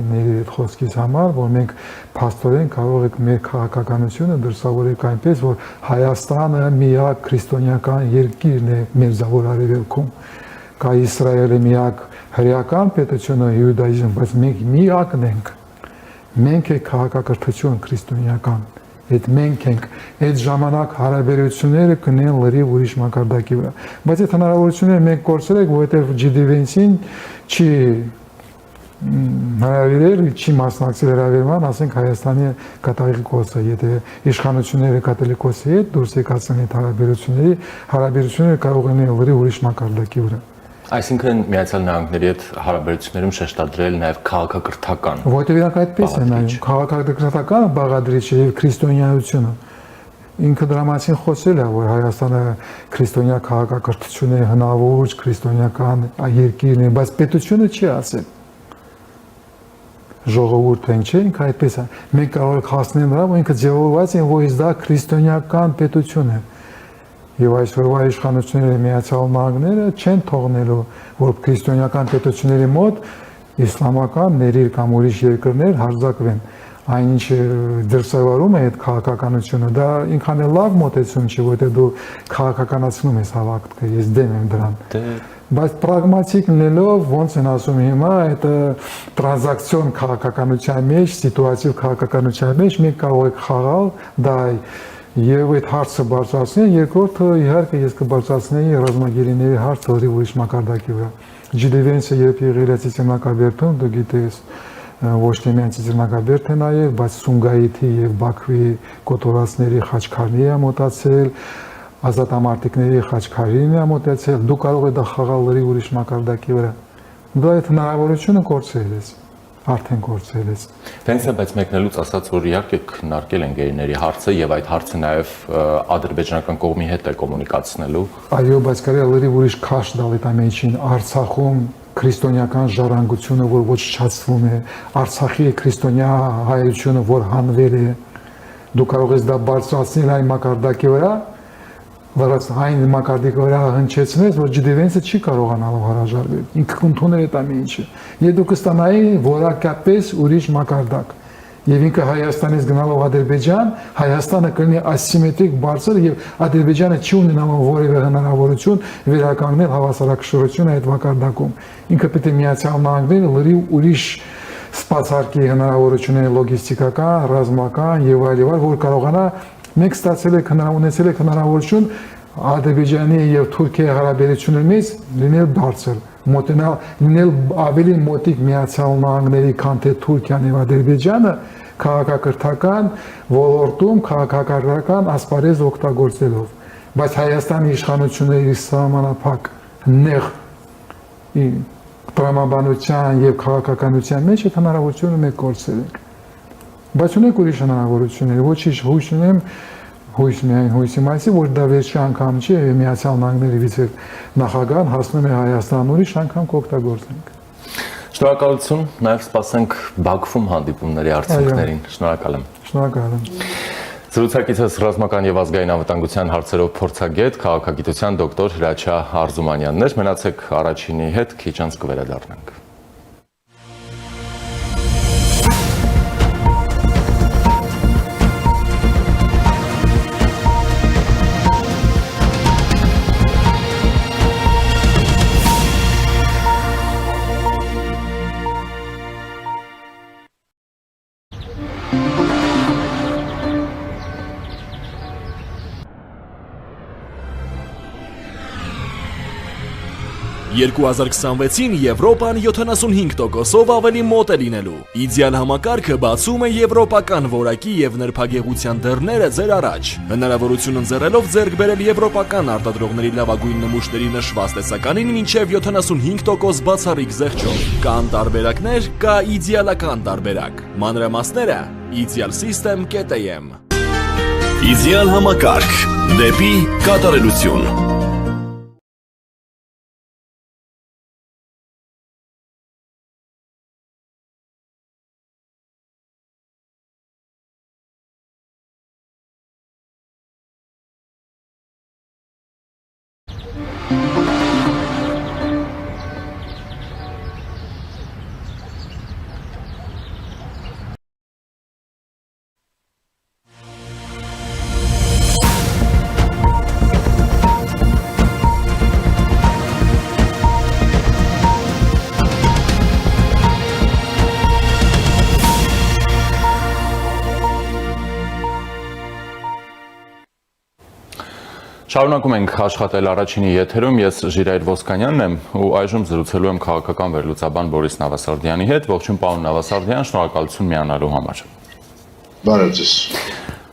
մեր այդ խոսքից համար, որ մենք փաստորեն կարող ենք մեր քաղաքականությունը դրսևորել այնպես, որ Հայաստանը միակ քրիստոնեական երկիրն է Մերձավոր Արևելքում, կա Իսրայելը միակ հրեական պետությունը հյուդայիզմ, բայց մենք միակն ենք։ Մենք ենք քաղաքակրթություն քրիստոնեական։ Այդ մենք ենք, այդ ժամանակ հարաբերությունները կնեն լրիվ ուրիշ մակարդակի վրա։ Բայց այդ հնարավորությունները մենք կորցրել ենք, որովհետև GDV-ին չի հրավիրել, չի մասնակցել հրավիրման, ասենք Հայաստանի կաթողիկոսը, եթե իշխանությունները կաթողիկոսի հետ դուրս եկածն այդ հարաբերությունները կարող են լրիվ ուրիշ մակարդակի վրա։ Այսինքն Միացյալ Նահանգների հետ հարաբերություններում շեշտադրել նաև քաղաքակրթական։ Որտեղ իրանք այդպես են նայում, քաղաքակրթական բաղադրիչը եւ քրիստոնեայությունը։ Ինքը դրա մասին խոսել է, որ Հայաստանը քրիստոնյա քաղաքակրթություն է, հնաոճ քրիստոնեական երկիրն է, բայց պետությունը չի ասել։ Ժողովուրդը չէ, ինքը այդպես է։ Մենք կարող ենք հասնել նրան, որ ինքը ձևավորված է, որ դա քրիստոնեական պետություն է։ Եվ այսօրվա իշխանությունների Միացյալ Նահանգները չեն թողնելու, որ քրիստոնեական պետությունների մոտ իսլամական ներիր կամ ուրիշ երկրներ հարձակվեն։ Այնինչ դրսևորում է այդ քաղաքականությունը, դա ինքան էլ լավ մոտեցում չի, որտեղ դու քաղաքականացնում ես հավաքքը, ես դեմ եմ դրան։ Բայց պրագմատիկ լինելով, ոնց են ասում հիմա, այդ տրանզակցիոն քաղաքականության մեջ, սիտուացիվ քաղաքականության մեջ մենք կարող ենք խաղալ, դա եւ այդ հարցը բարձրացնել, երկրորդը իհարկե ես կբարձրացնեի ռազմագերիների հարցը լրիվ ուրիշ մակարդակի վրա։ GD-ը երբ եղել է ցիզմնակաբերդում, դու գիտես, ոչ թե միայն ցիզմնակաբերդ է նաեւ, բայց Սումգայիթի եւ Բաքվի կոտորածների խաչքարի է մոտացել, ազատամարտիկների խաչքարին է մոտեցել, դու կարող ես դա խաղալ լրիվ ուրիշ մակարդակի վրա։ Դու այդ հնարավորությունը կորցրել ես, արդեն կորցրել ես։ Վենսը բայց մեկնելուց ասաց, որ իհարկե քննարկել են գերիների հարցը եւ այդ հարցը նաեւ ադրբեջանական կողմի հետ է կոմունիկացնելու։ Այո, բայց կարելի է լրիվ ուրիշ քաշ տալ այդ ամենին Արցախում քրիստոնեական ժառանգությունը, որ ոչնչացվում է, Արցախի քրիստոնյա հայությունը, որ հանվել է, դու կարող ես դա բարձրացնել այն մակարդակի վրա, այն մակարդակի վրա հնչեցնես, որ GD-ը չի կարողանալու հրաժարվել, ինքը կընդունել այդ ամենը։ Եվ դու կստանայի որակապես ուրիշ մակարդակ։ Եվ ինքը Հայաստանից գնալով Ադրբեջան, Հայաստանը կլինի ասիմետրիկ բարձր եւ Ադրբեջանը չի ունենա որևէ հնարավորություն վերականգնել հավասարակշռությունը այդ մակարդակում։ Ինքը պետք է Միացյալ Նահանգները լրիվ ուրիշ սպասարկի հնարավորություններ լոգիստիկական, ռազմական եւ այլ, որ կարողանա մենք ստացել ենք ունեցել ենք հնարավորություն Ադրբեջանի եւ Թուրքիայի հարաբերությունների մեջ լինել բարձր, մոտենալ լինել ավելի մոտիկ Միացյալ Նահանգների, քան թե Թուրքիան եւ Ադրբեջանը քաղաքակրթական ոլորտում քաղաքակրթական ասպարեզ օգտագործելով, բայց Հայաստանի իշխանությունների սահմանափակ նեղ տրամաբանության եւ քաղաքականության մեջ այդ հնարավորությունը մենք կորցրել ենք։ Բայց ունենք ուրիշ հնարավորություններ, ոչինչ հույս ունեմ, հույսի մասին, որ դա վերջի անգամ չի, եւ Միացյալ Նահանգների վիցենախագահան հասնում է Հայաստան, ուրիշ անգամ կօգտագործենք։ Շնորհակալություն, նաեւ սպասենք Բաքվում հանդիպումների արդյունքներին։ Շնորհակալ եմ։ Շնորհակալ եմ։ Զրուցակիցս ռազմական եւ ազգային անվտանգության հարցերով փորձագետ, քաղաքագիտության դոկտոր Հրաչյա Արզումանյանն էր։ Մնացեք առաջինի հետ, քիչ անց կվերադառնանք։ «2026-ին Եվրոպան 75%-ով ավելի մոտ է լինելու։ Իդեալ համակարգը բացում է եվրոպական որակի եւ նրբագեղության դռները ձեր առաջ։ Հնարավորություն ընձեռելով ձեռք բերել եվրոպական արտադրողների լավագույն նմուշների նշված տեսականին մինչեւ 75% բացառիկ զեղչով։ Կան տարբերակներ, կա իդեալական տարբերակ։ Մանրամասները idealsystem.am։ Իդեալ համակարգ դեպի կատարելություն։ Շարունակում ենք աշխատել առաջինի եթերում, ես Ժիրայր Ոսկանյանն եմ ու այժմ զրուցելու եմ քաղաքական վերլուծաբան Բորիս Նավասարդյանի հետ։ Ողջույն պարոն Նավասարդյան, շնորհակալություն միանալու համար։ Բարև ձեզ։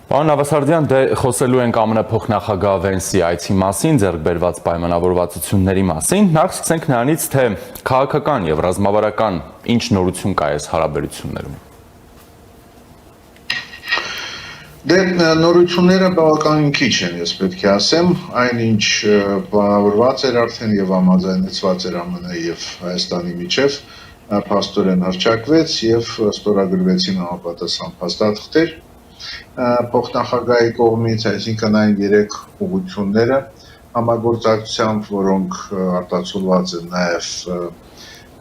Պարոն Նավասարդյան, դե խոսելու ենք ԱՄՆ փոխնախագահ Վենսի այցի մասին, ձեռք բերված պայմանավորվածությունների մասին։ Նախ սկսենք նրանից, թե քաղաքական եւ ռազմավարական ինչ նորություն կա այս հարաբերություններում։ Դե նորությունները բավականին քիչ են, ես պետք է ասեմ, այնինչ պլանավորված էր արդեն եւ համաձայնեցված էր ԱՄՆ եւ Հայաստանի միջև, փաստորեն հռչակվեց եւ ստորագրվեցին համապատասխան փաստաթղթեր փոխնախագահի կողմից, այսինքն այն 3 ուղղությունները, համագործակցությամբ, որոնք արտացոլված են նաև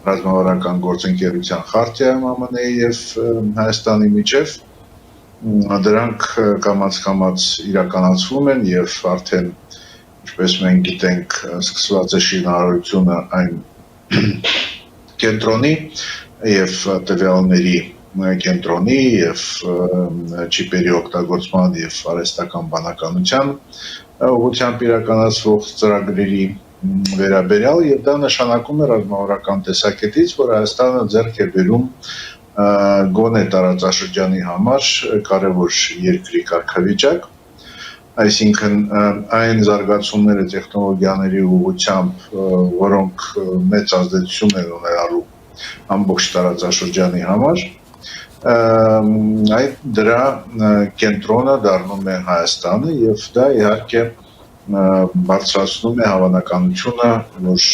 ռազմավարական գործընկերության խարտիայում ԱՄՆ-ի եւ Հայաստանի միջև, դրանք կամաց-կամաց իրականացվում են եւ արդեն, ինչպես մենք գիտենք, սկսված է շինարարությունը այն կենտրոնի եւ տվյալների կենտրոնի եւ չիպերի օգտագործման եւ արհեստական բանականության ուղղությամբ իրականացվող ծրագրերի վերաբերյալ եւ դա նշանակում է ռազմավարական տեսակետից, որ Հայաստանը ձեռք է բերում գոնե տարածաշրջանի համար կարևոր երկրի կարգավիճակ, այսինքն այն զարգացումները տեխնոլոգիաների ուղղությամբ, որոնք մեծ ազդեցություն են ունենալու ամբողջ տարածաշրջանի համար, այդ դրա կենտրոնը դառնում է Հայաստանը եւ դա իհարկե բարձրացնում է հավանականությունը, որ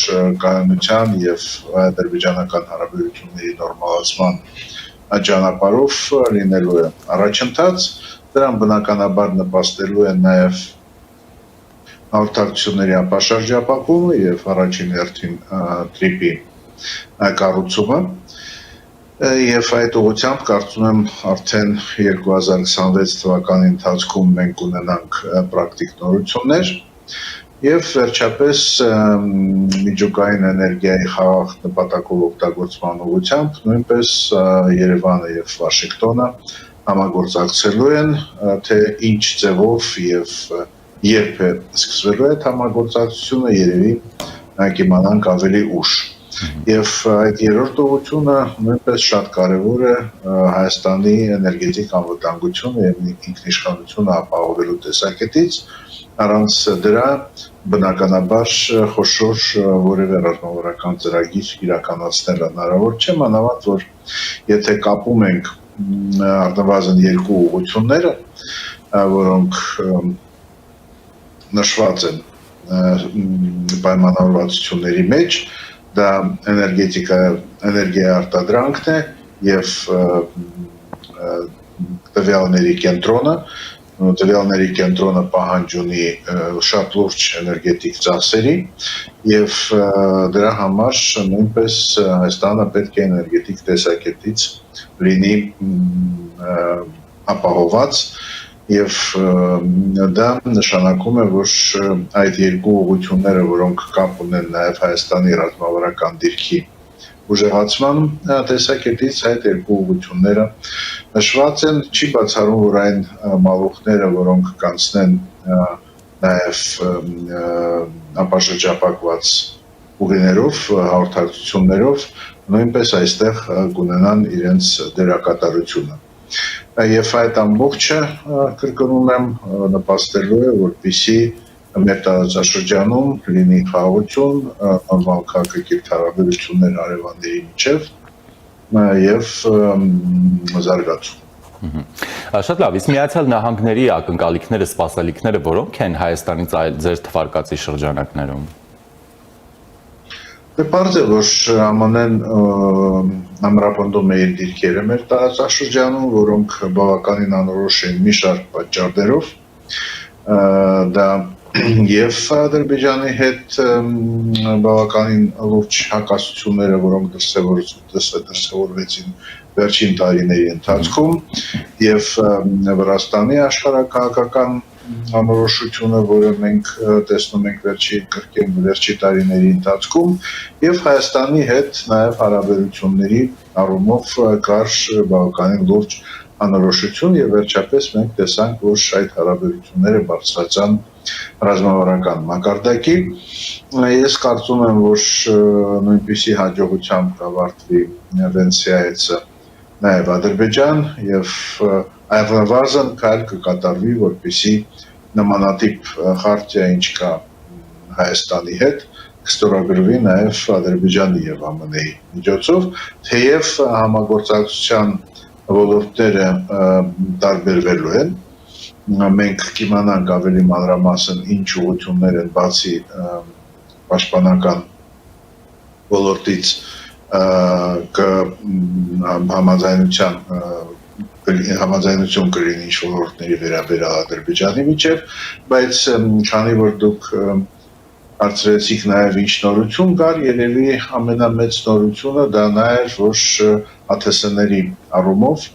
կայունության եւ ադրբեջանական հարաբերությունների նորմալացման ճանապարհով լինելու է առաջընթաց, դրան բնականաբար նպաստելու է նաեւ հաղորդակցությունների ապաշրջապակումը եւ առաջին հերթին տրիպի կառուցումը եւ այդ ուղղությամբ կարծում եմ արդեն 2026 թվականի ընթացքում մենք ունենանք պրակտիկ նորություններ եւ վերջապես միջուկային էներգիայի խաղաղ նպատակով օգտագործման ուղղությամբ նույնպես Երևանը եւ Վաշինգտոնը համագործակցելու են, թե ինչ ձևով եւ երբ է սկսվելու այդ համագործակցությունը, երևի կիմանանք ավելի ուշ։ Եվ այդ երրորդ ուղղությունը նույնպես շատ կարևոր է Հայաստանի էներգետիկ անվտանգությունը եւ ինքնիշխանությունը ապահովելու տեսակետից, առանց դրա բնականաբար խոշոր որևէ ռազմավարական ծրագիր իրականացնել հնարավոր չէ, մանավանդ որ եթե կապում ենք առնվազն երկու ուղղությունները, որոնք նշված են պայմանավորվածությունների մեջ, դա էներգիայի արտադրանքն է եւ տվյալների կենտրոնը պահանջ ունի շատ լուրջ էներգետիկ ծախսերի եւ դրա համար նույնպես Հայաստանը պետք է էներգետիկ տեսակետից լինի ապահոված եւ դա նշանակում է, որ այդ երկու ուղղությունները, որոնք կապ ունեն նաեւ Հայաստանի ռազմավարական դիրքի ուժեղացման տեսակետից, այդ երկու ուղղությունները նշված են, չի բացառում, որ այն մալուխները, որոնք կանցնեն նաեւ ապաշրջապակված ուղիներով, հաղորդակցություններով, նույնպես այստեղ կունենան իրենց դերակատարությունը։ Եվ այդ ամբողջը կրկնում եմ նպաստելու է, որպեսզի մեր տարածաշրջանում լինի խաղաղություն, նորմալ քաղաքակիրթ հարաբերություններ հարևանների միջև եւ զարգացում։ Շատ լավ, իսկ Միացյալ Նահանգների ակնկալիքները, սպասելիքները որոնք են Հայաստանից ձեր թվարկածի շրջանակներում։ Պարզ է, որ ԱՄՆ-ն ամրապնդում է իր դիրքերը մեր տարածաշրջանում, որոնք բավականին անորոշ են մի շարք պատճառներով, դա եւ Ադրբեջանի հետ բավականին լուրջ հակասությունները, որոնք դրսևորվեցին վերջին տարիների ընթացքում, եւ Վրաստանի աշխարհակահաղական անորոշությունը, որը մենք տեսնում ենք վերջի տարիների ընթացքում, եւ Հայաստանի հետ նաեւ հարաբերությունների առումով կար բավականին լուրջ անորոշություն եւ վերջապես մենք տեսանք, որ այդ հարաբերությունները բարձրացան ռազմավարական մակարդակի։ Ես կարծում եմ, որ նույնպիսի հաջողությամբ կավարտվի Վենեցիա այցը նաեւ Ադրբեջան եւ այլևս քայլ կկատարվի, որպեսզի նմանատիպ խարտիա, ինչ կա Հայաստանի հետ, կստորագրվի նաեւ Ադրբեջանի եւ ԱՄՆ-ի միջոցով, թեև համագործակցության ոլորտները տարբերվելու են, մենք կիմանանք ավելի մանրամասն ինչ ուղղություններ են բացի պաշտպանական ոլորտից համաձայնություն կլինի ինչ ոլորտների վերաբերյալ Ադրբեջանի միջև, բայց քանի որ դուք Հարցրեցիք նաև ինչ նորություն կար, երևի ամենամեծ նորությունը դա նա էր, որ ԱԹՍ-ների առումով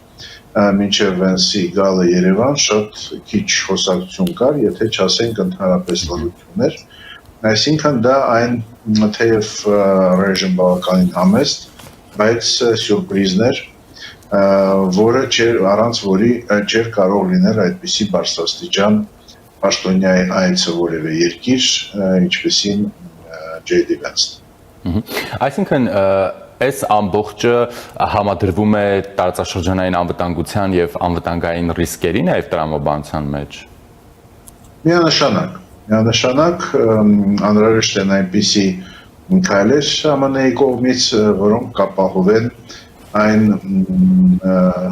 մինչև Վենսի գալը Երևան շատ քիչ խոսակցություն կար, եթե չասենք ընդհանրապես լռություններ, այսինքն դա այն թեև ռեժիմ բավականին համեստ, բայց սյուրպրիզներ, որը առանց որի չէր կարող լինել այդպիսի բարձրաստիճան պաշտոնյայի այցը որևէ երկիր, ինչպեսին J.D. Vance-ն։ Այսինքն այս ամբողջը համադրվում է տարածաշրջանային անվտանգության եւ անվտանգային ռիսկերի նաեւ տրամաբանության մեջ։ Միանշանակ անհրաժեշտ են այնպիսի քայլեր ԱՄՆ-ի կողմից, որոնք կապահովեն այն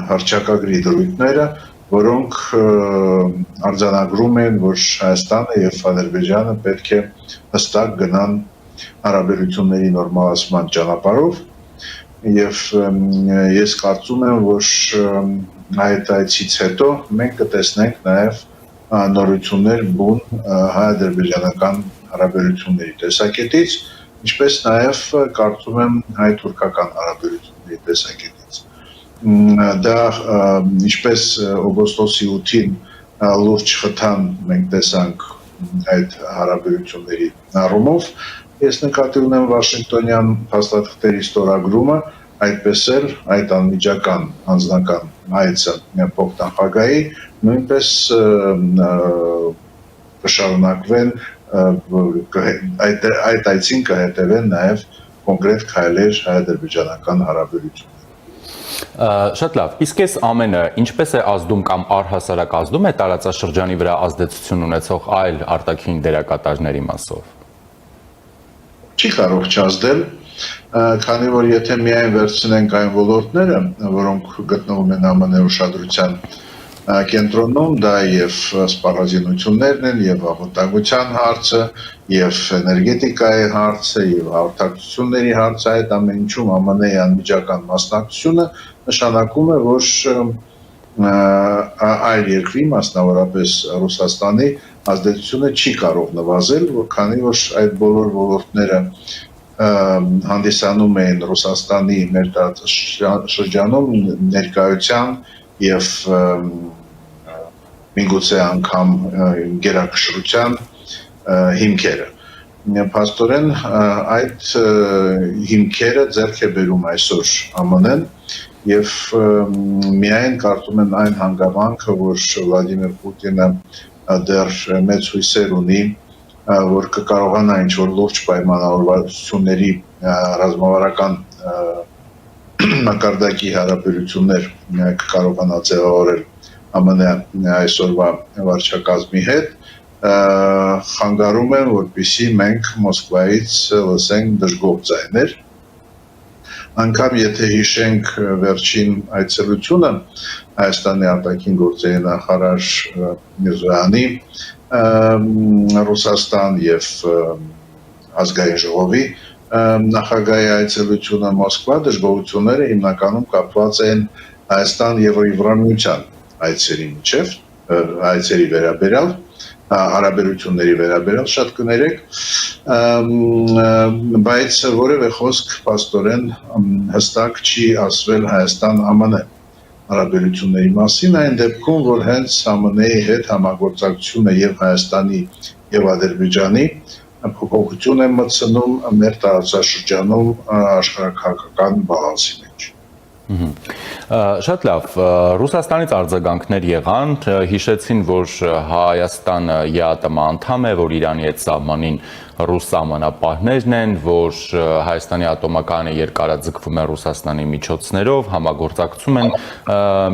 հռչակագրի դրույթները, որոնք արձանագրում են, որ Հայաստանը եւ Ադրբեջանը պետք է հստակ գնան հարաբերությունների նորմալացման ճանապարհով եւ ես կարծում եմ, որ այդ այցից հետո մենք կտեսնենք նաեւ նորություններ բուն հայ-ադրբեջանական հարաբերությունների տեսակետից, ինչպես նաեւ կարծում եմ հայ-թուրքական հարաբերությունների տեսակետից։ Դա ինչպես օգոստոսի 8-ին լուրջ խթան մենք տեսանք այդ հարաբերությունների առումով, ես նկատի ունեմ Վաշինգտոնյան փաստաթղթերի ստորագրումը, այդպես էլ այդ անմիջական անձնական այցը փոխնախագահի նույնպես կշարունակվեն այդ այցին կհետևեն նաև կոնկրետ քայլեր հայ-ադրբեջանական հարաբերությունների։ Շատ լավ, իսկ այս ամենը ինչպես է ազդում կամ առհասարակ ազդում է տարածաշրջանի վրա ազդեցություն ունեցող այլ արտաքին դերակատարների մասով։ Չի կարող չազդել, քանի որ եթե միայն վերցնենք այն ոլորտները, որոնք գտնվում են ԱՄՆ ուշադրության կենտրոնում, դա եւ սպառազինություններն են, եւ անվտանգության հարցը, եւ էներգետիկայի հարցը, եւ հաղորդակցությունների հարցը, այդ ամեն ինչում ԱՄՆ-ի անմիջական մասնակցությունը նշանակում է, որ այլ երկրի, մասնավորապես Ռուսաստանի ազդեցությունը չի կարող նվազել, քանի որ այդ բոլոր ոլորտները հանդիսանում են Ռուսաստանի մեր տարածաշրջանում ներկայության եւ միգուցե անգամ գերակշռության հիմքերը։ Փաստորեն այդ հիմքերը ձեռք է բերում այսօր ԱՄՆ-ն եւ միայն կարծում եմ այն հանգամանքը, որ Վլադիմիր Պուտինը դեռ մեծ հույսեր ունի, որ կկարողանա ինչ-որ լուրջ պայմանավորվածությունների ռազմավարական մակարդակի հարաբերություններ կկարողանա ձևավորել ԱՄՆ այսօրվա վարչակազմի հետ, խանգարում են, որպեսզի մենք Մոսկվայից լսենք դժգոհ ձայներ։ Անգամ եթե հիշենք վերջին այցելությունը Հայաստանի արտաքին գործերի նախարար Միրզոյանի Ռուսաստան եւ ազգային ժողովի նախագահի այցելությունը Մոսկվա, դժգոհությունները հիմնականում կապված են Հայաստան եւ Եվրամիության այցերի միջև, այցերի վերաբերյալ, հարաբերությունների վերաբերյալ շատ կներեք, բայց որևէ խոսք փաստորեն հստակ չի ասվել Հայաստան-ԱՄՆ հարաբերությունների մասին, այն դեպքում, որ հենց ԱՄՆ-ի հետ համագործակցությունը եւ Հայաստանի եւ Ադրբեջանի փոփոխություն է մտցնում մեր տարածաշրջանում աշխարհակաղակական բալանսի մեջ։ Շատ լավ, Ռուսաստանից արձագանքներ եղան, հիշեցին, որ Հայաստանը ԵԱՏՄ անդամ է, որ Իրանի հետ սահմանին ռուս սահմանապահներն են, որ Հայաստանի ատոմակայանը երկարաձգվում է Ռուսաստանի միջոցներով, համագործակցում են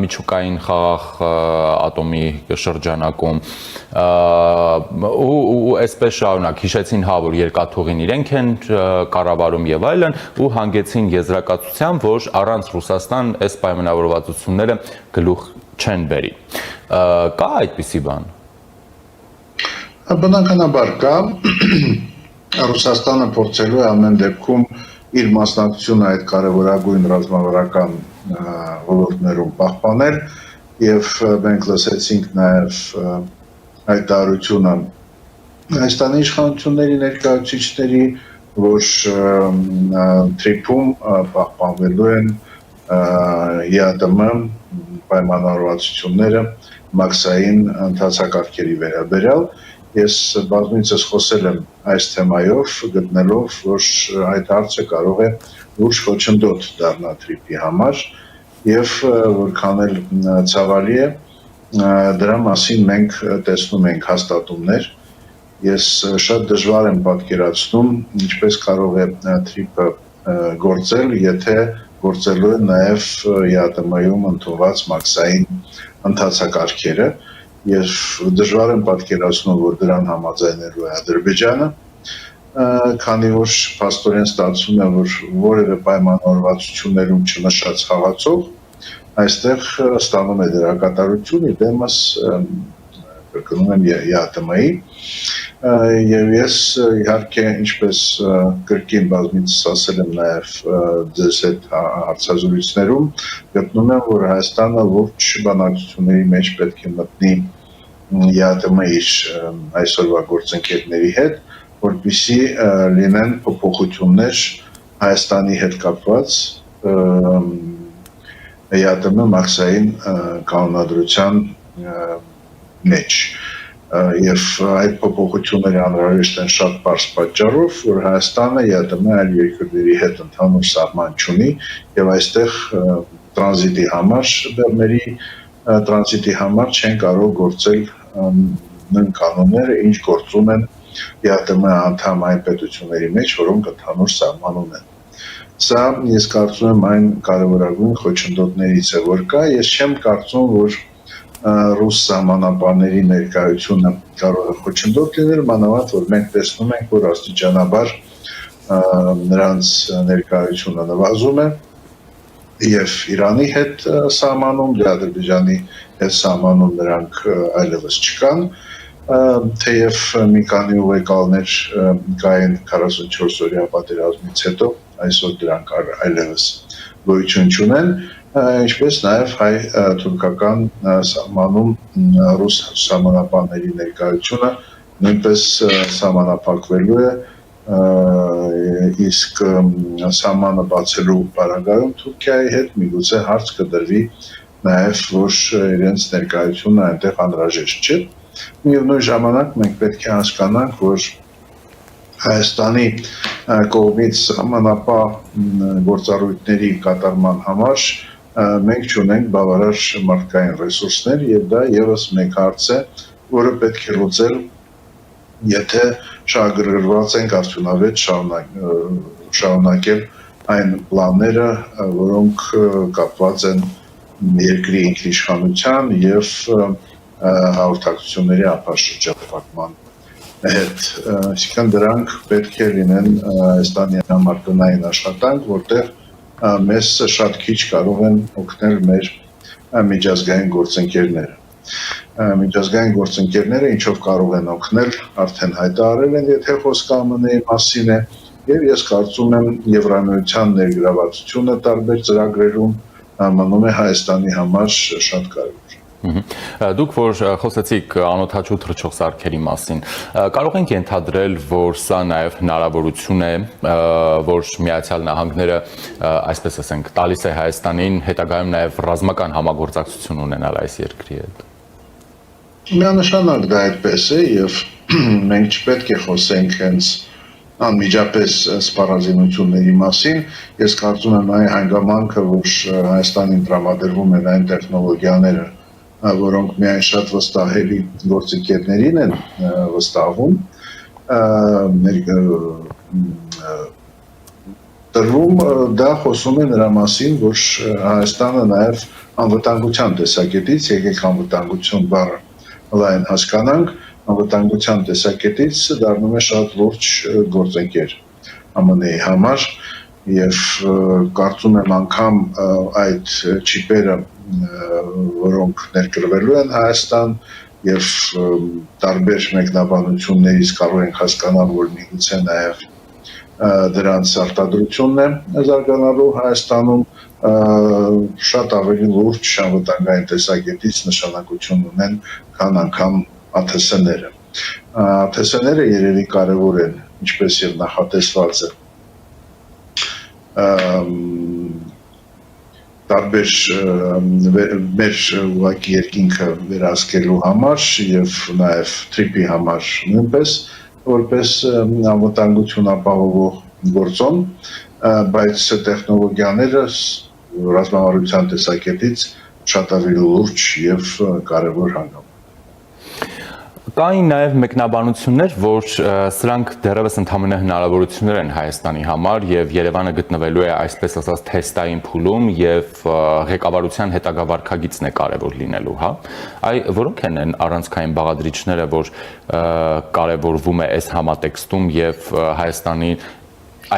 միջուկային խաղաղ ատոմի շրջանակում ու այսպես շարունակ հիշեցին, որ երկաթուղին իրենք են կառավարում եւ այլն ու հանգեցին եզրակացության, որ առանց Ռուսաստան այս պայմանավորվածությունները գլուխ չեն բերի։ Կա այդպիսի բան։ Բնականաբար կա, Ռուսաստանը փորձելու է ամեն դեպքում իր մասնակցությունը այդ կարևորագույն ռազմավարական ոլորտներում պահպանել եւ մենք լսեցինք նաեւ հայտարարությունը Հայաստանի իշխանությունների ներկայացուցիչների, որ թրիփում պահպանվելու են ԵԱՏՄ պայմանավորվածությունները մաքսային ընթացակարգերի վերաբերյալ։ Ես բազմիցս խոսել եմ այս թեմայով, գտնելով, որ այդ հարցը կարող է լուրջ խոչընդոտ դառնալ թրիփի համար եւ որքան էլ ցավալի է, դրա մասին մենք տեսնում ենք հաստատումներ։ Ես շատ դժվար եմ պատկերացնում, ինչպես կարող է թրիփը գործել, եթե գործելու է նաև ԵԱՏՄ-ում ընդունված մաքսային ընթացակարգերը։ Ես դժվար եմ պատկերացնում, որ դրան համաձայնելու է Ադրբեջանը, քանի որ փաստորեն ստացվում է, որ որևէ պայմանավորվածություններում չնշած խաղացող այստեղ ստանում է դերակատարություն դեմս կրկնում եմ ԵԱՏՄ-ի եւ ես իհարկե ինչպես կրկին բազմիցս ասել եմ նաեւ ձեզ հետ հարցազրույցներում գտնում եմ, որ Հայաստանը ողջ բանակցությունների մեջ պետք է մտնի ԵԱՏՄ-ի իր այսօրվա գործընկերների հետ, որպեսզի լինեն փոփոխություններ Հայաստանի հետ կապված ԵԱՏՄ մաքսային կանոնադրության մեջ եւ այդ փոփոխությունները անհրաժեշտ են շատ բարձ պատճառով, որ Հայաստանը ԵԱՏՄ այլ երկրների հետ ընդհանուր սահման չունի եւ այստեղ տրանզիտի համար բեռների տրանզիտի համար չեն կարող գործել նույն կանոնները, ինչ գործում են ԵԱՏՄ անդամ այն պետությունների մեջ, որոնք ընդհանուր սահման ունեն։ Սա ես կարծում եմ այն կարևորագույն խոչընդոտներից է, որ կա, ես չեմ կարծում, որ ռուս սահմանապահների ներկայությունը կարող է խոչընդոտ լինել, մանավանդ որ մենք տեսնում ենք, որ աստիճանաբար նրանց ներկայությունը նվազում է եւ Իրանի հետ սահմանում, Ադրբեջանի հետ սահմանում նրանք այլևս չկան, թեև մի քանի ուղեկալներ կային 44 օրյա պատերազմից հետո, այսօր դրանք այլևս գոյություն չունեն, ինչպես նաև հայ-թուրքական սահմանում ռուս սահմանապահների ներկայությունը նույնպես սահմանափակվելու է, իսկ սահմանը բացելու պարագայում Թուրքիայի հետ միգուցե հարց կդրվի նաև, որ իրենց ներկայությունը այնտեղ անհրաժեշտ չէ։ Միևնույն ժամանակ մենք պետք է հասկանանք, որ Հայաստանի կողմից սահմանապահ գործառույթների կատարման համար մենք չունենք բավարար մարդկային ռեսուրսներ եւ դա եւս մեկ հարց է, որը պետք է լուծել, եթե շահագրգռված ենք արդյունավետ շարունակել այն պլանները, որոնք կապված են երկրի ինքնիշխանության եւ հաղորդակցությունների ապաշրջապատման հետ, այսինքն դրանք պետք է լինեն Հայաստանի համար տնային աշխատանք, որտեղ մեզ շատ քիչ կարող են օգնել մեր միջազգային գործընկերները։ Միջազգային գործընկերները ինչով կարող են օգնել, արդեն հայտարարել են, եթե խոսքը ԱՄՆ-ի մասին է, եւ ես կարծում եմ Եվրամիության ներգրավվածությունը տարբեր ծրագրերում մնում է Հայաստանի համար շատ կարևոր։ Դուք որ խոսեցիք անօդաչու թռչող սարքերի մասին, կարող ենք ենթադրել, որ սա նաև հնարավորություն է, որ Միացյալ Նահանգները, այսպես ասենք, տալիս է Հայաստանին հետագայում նաև ռազմական համագործակցություն ունենալ այս երկրի հետ։ Միանշանակ դա այդպես է եւ մենք չպետք է խոսենք հենց անմիջապես սպառազինությունների մասին։ Ես կարծում եմ այն հանգամանքը, որ Հայաստանին տրամադրվում են այն տեխնոլոգիաները, որոնք միայն շատ վստահելի գործընկերներին են վստահվում, տրվում դա խոսում է նրա մասին, որ Հայաստանը նաև անվտանգության տեսակետից, եկեք անվտանգություն բառը լայն հասկանանք, անվտանգության տեսակետից դառնում է շատ ողջ գործընկեր ԱՄՆ-ի համար եւ կարծում եմ անգամ այդ չիպերը, որոնք ներկրվելու են Հայաստան եւ տարբեր մեկնաբանություններից կարող ենք հասկանալ, որ միգուցե նաեւ դրանց արտադրությունն է զարգանալու Հայաստանում շատ ավելի լուրջ անվտանգային տեսակետից նշանակություն ունեն, քան անգամ ԱԹՍ-ները։ Տեսաները երևի կարևոր են, ինչպես եւ նախատեսված է տարբեր մեր ուղղակի երկինքը վերահսկելու համար եւ նաեւ թրիպի համար նույնպես որպես անվտանգություն ապահովող գործոն, բայց տեխնոլոգիաները ռազմավարության տեսակետից շատ ավելի լուրջ եւ կարևոր հանգամ։ Կային նաև մեկնաբանություններ, որ սրանք դեռևս ընդհանուր հնարավորություններ են Հայաստանի համար եւ Երևանը գտնվելու է այսպես ասած թեստային փուլում եւ ղեկավարության հետագա վարքագիծն է կարևոր լինելու, հա։ Որոնք են առանցքային բաղադրիչները, որ կարևորվում է այս համատեքստում եւ Հայաստանի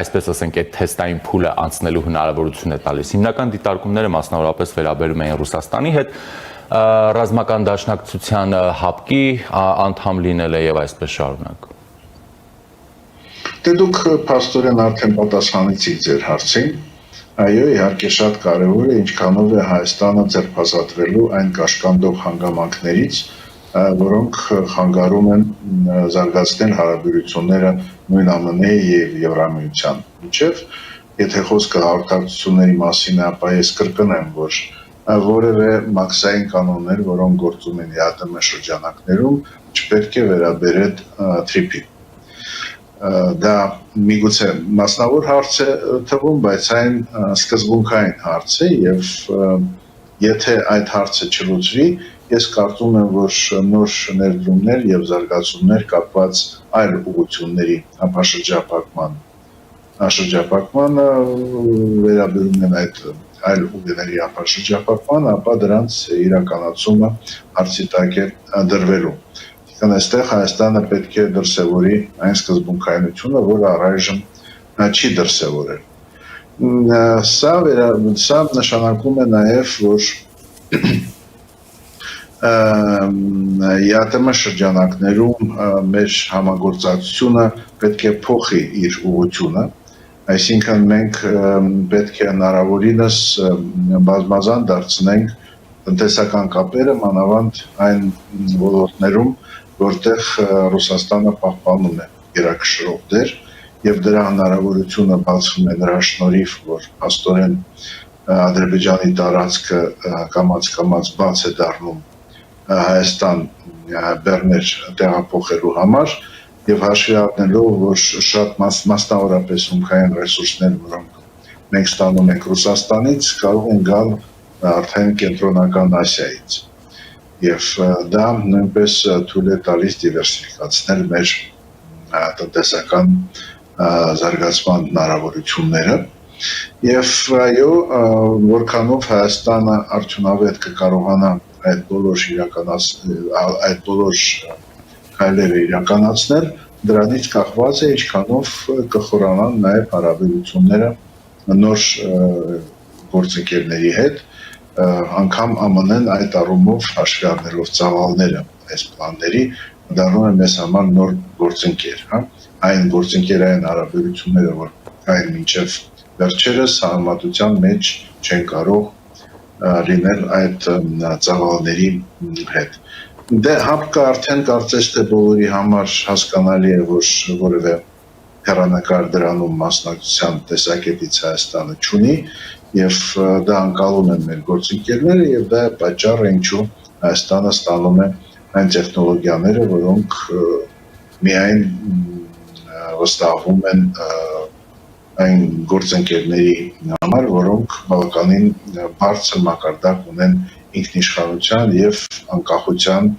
այսպես ասենք այդ թեստային փուլը անցնելու հնարավորություն է տալիս։ Հիմնական դիտարկումները մասնավորապես վերաբերում են Ռուսաստանի հետ ռազմական դաշնակցության հապկի անդամ լինել է եւ այսպես շարունակ։ Դե դուք փաստորեն արդեն պատասխանեցիք ձեր հարցին։ Այո, իհարկե շատ կարևոր է ինչքանով է Հայաստանը ձերբազատվելու այն կաշկանդող հանգամանքներից, որոնք խանգարում են զարգացնել հարաբերությունները նույն ԱՄՆ-ի եւ Եվրամիության միջև։ Եթե խոսքը հաղորդակցությունների մասին է, ապա ես կրկնեմ, որ որևէ մաքսային կանոններ, որոնք գործում են ԵԱՏՄ շրջանակներում, չպետք է վերաբերել թրիփին։ Դա միգուցե մասնավոր հարց է թվում, բայց այն սկզբունքային հարց է եւ եթե այդ հարցը չլուծվի, ես կարծում եմ, որ նոր ներդրումներ եւ զարգացումներ կապված այլ ուղղությունների շրջափակմանը վերաբերում են այդ այլ ուղիների շրջափակման, ապա դրանց իրականացումը հարցի տակ է դրվելու։ Այսինքն այստեղ Հայաստանը պետք է դրսևորի այն սկզբունքայնությունը, որը առայժմ չի դրսևորել։ Սա նշանակում է նաև, որ ԵԱՏՄ շրջանակներում մեր համագործակցությունը պետք է փոխի իր ուղղությունը, այսինքն մենք պետք է հնարավորինս բազմազան դարձնենք տնտեսական կապերը, մանավանդ այն ոլորտներում, որտեղ Ռուսաստանը պահպանում է գերակշռող դեր եւ դրա հնարավորությունը բացվում է նրա շնորհիվ, որ աստորեն Ադրբեջանի տարածքը կամաց բաց է դառնում Հայաստան բեռներ տեղափոխելու համար եւ հաշվի առնելով, որ շատ մասնավորապես հումքային ռեսուրսներ, որոնք մենք ստանում ենք Ռուսաստանից, կարող են գալ արդեն կենտրոնական Ասիայից։ Եվ դա նույնպես թույլ է տալիս դիվերսիֆիկացնել մեր տնտեսական զարգացման հնարավորությունները։ Եվ այո, որքանով Հայաստանը արդյունավետ կկարողանա այդ բոլոր քայլերը իրականացնել, դրանից կախված է ինչքանով կխորանան նաև հարաբերությունները նոր գործընկերների հետ, անգամ ԱՄՆ-ն այդ առումով հաշվի առնելով ծավալները այս պլանների դառնում է մեզ համար նոր գործընկեր, հա, այն գործընկերային հարաբերությունները, որ կային մինչև վերջերս համեմատության մեջ չեն կարող լինել այդ ծավալների հետ։ Դե հապկը արդեն կարծես թե բոլորի համար հասկանալի է, որ որևէ հեռանկար դրանում մասնակցության տեսակետից Հայաստանը չունի եւ դա անկալում են մեր գործընկերները եւ դա է պատճառը, ինչու Հայաստանը ստանում է այն տեխնոլոգիաները, որոնք միայն վստահվում են այն գործընկերների համար, որոնք բավականին բարձր մակարդակ ունեն ինքնիշխանության եւ անկախության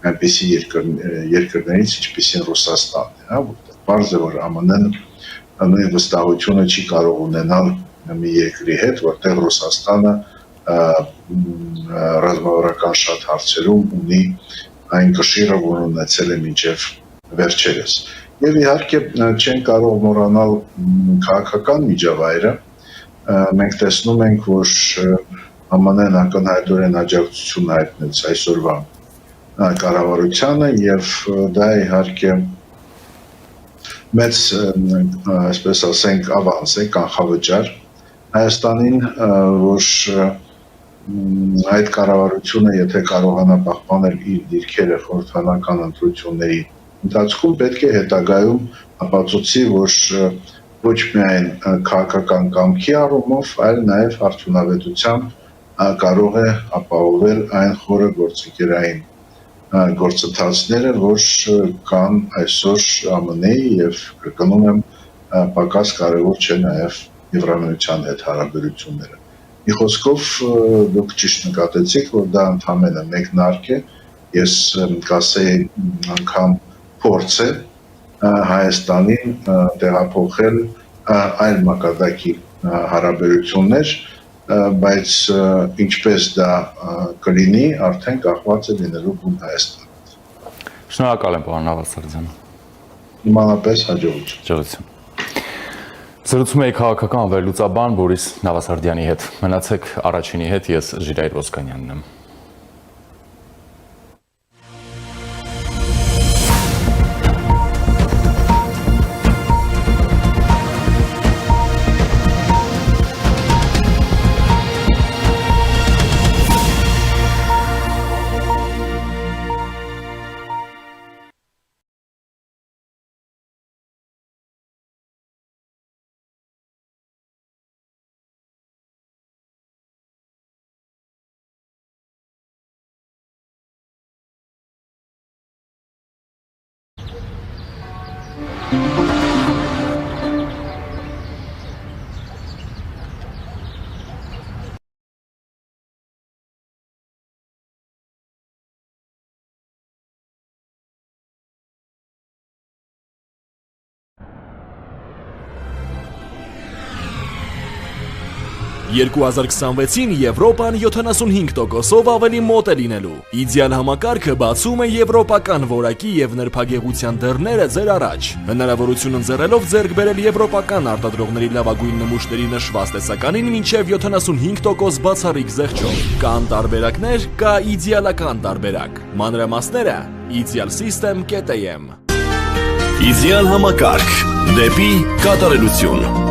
այնպիսի երկրներից, ինչպիսին Ռուսաստանն է, հա, որտեղ բարձ է, որ ԱՄՆ-ն նույն վստահությունը չի կարող ունենալ մի երկրի հետ, որտեղ Ռուսաստանը ռազմավարական շատ հարցերում ունի այն կշիռը, որ ունեցել է մինչև վերջերս։ Եվ իհարկե չեն կարող մոռանալ քաղաքական միջավայրը։ Մենք տեսնում ենք, որ ԱՄՆ-ն ակնհայտորեն աջակցություն հայտնեց այսօրվա կառավարությանը եւ դա իհարկե մեծ, այսպես ասենք, ավանս է, կանխավճար Հայաստանին, որ այդ կառավարությունը, եթե կարողանա պահպանել իր դիրքերը խորհրդանական ընտրությունների ընթացքում պետք է հետագայում ապացուցի, որ ոչ միայն քաղաքական կամքի առումով, այլ նաև արդյունավետությամբ կարող է ապահովել այն խորը գործընկերային գործընթացները, որ կան այսօր ԱՄՆ-ի եւ կրկնում եմ պակաս կարևոր չէ նաև Եվրամիության հետ հարաբերությունները։ Մի խոսքով դուք ճիշտ նկատեցիք, որ դա ընդամենը մեկնարկ է, ես կասեի անգամ փորձ է Հայաստանին տեղափոխել այլ մակարդակի հարաբերություններ, բայց ինչպես դա կլինի, արդեն կախված է լինելու բուն Հայաստանից։ Շնորհակալ եմ, պարոն Նավասարդյան։ Իմանալպես հաջողություն։ Հաջողություն։ Զրուցում էի քաղաքական վերլուծաբան Բորիս Նավասարդյանի հետ։ Մնացեք առաջինի հետ, ես Ժիրայր Ոսկանյանն եմ։ «2026-ին Եվրոպան 75%-ով ավելի մոտ է լինելու։ Իդեալ համակարգը բացում է եվրոպական որակի եւ նրբագեղության դռները ձեր առաջ։ Հնարավորություն ընձեռելով ձեռք բերել եվրոպական արտադրողների լավագույն նմուշների նշված տեսականին մինչև 75% բացառիկ զեղչով։ Կան տարբերակներ, կա իդեալական տարբերակ։ Մանրամասները idealsystem.am։ Իդեալ համակարգ դեպի կատարելություն։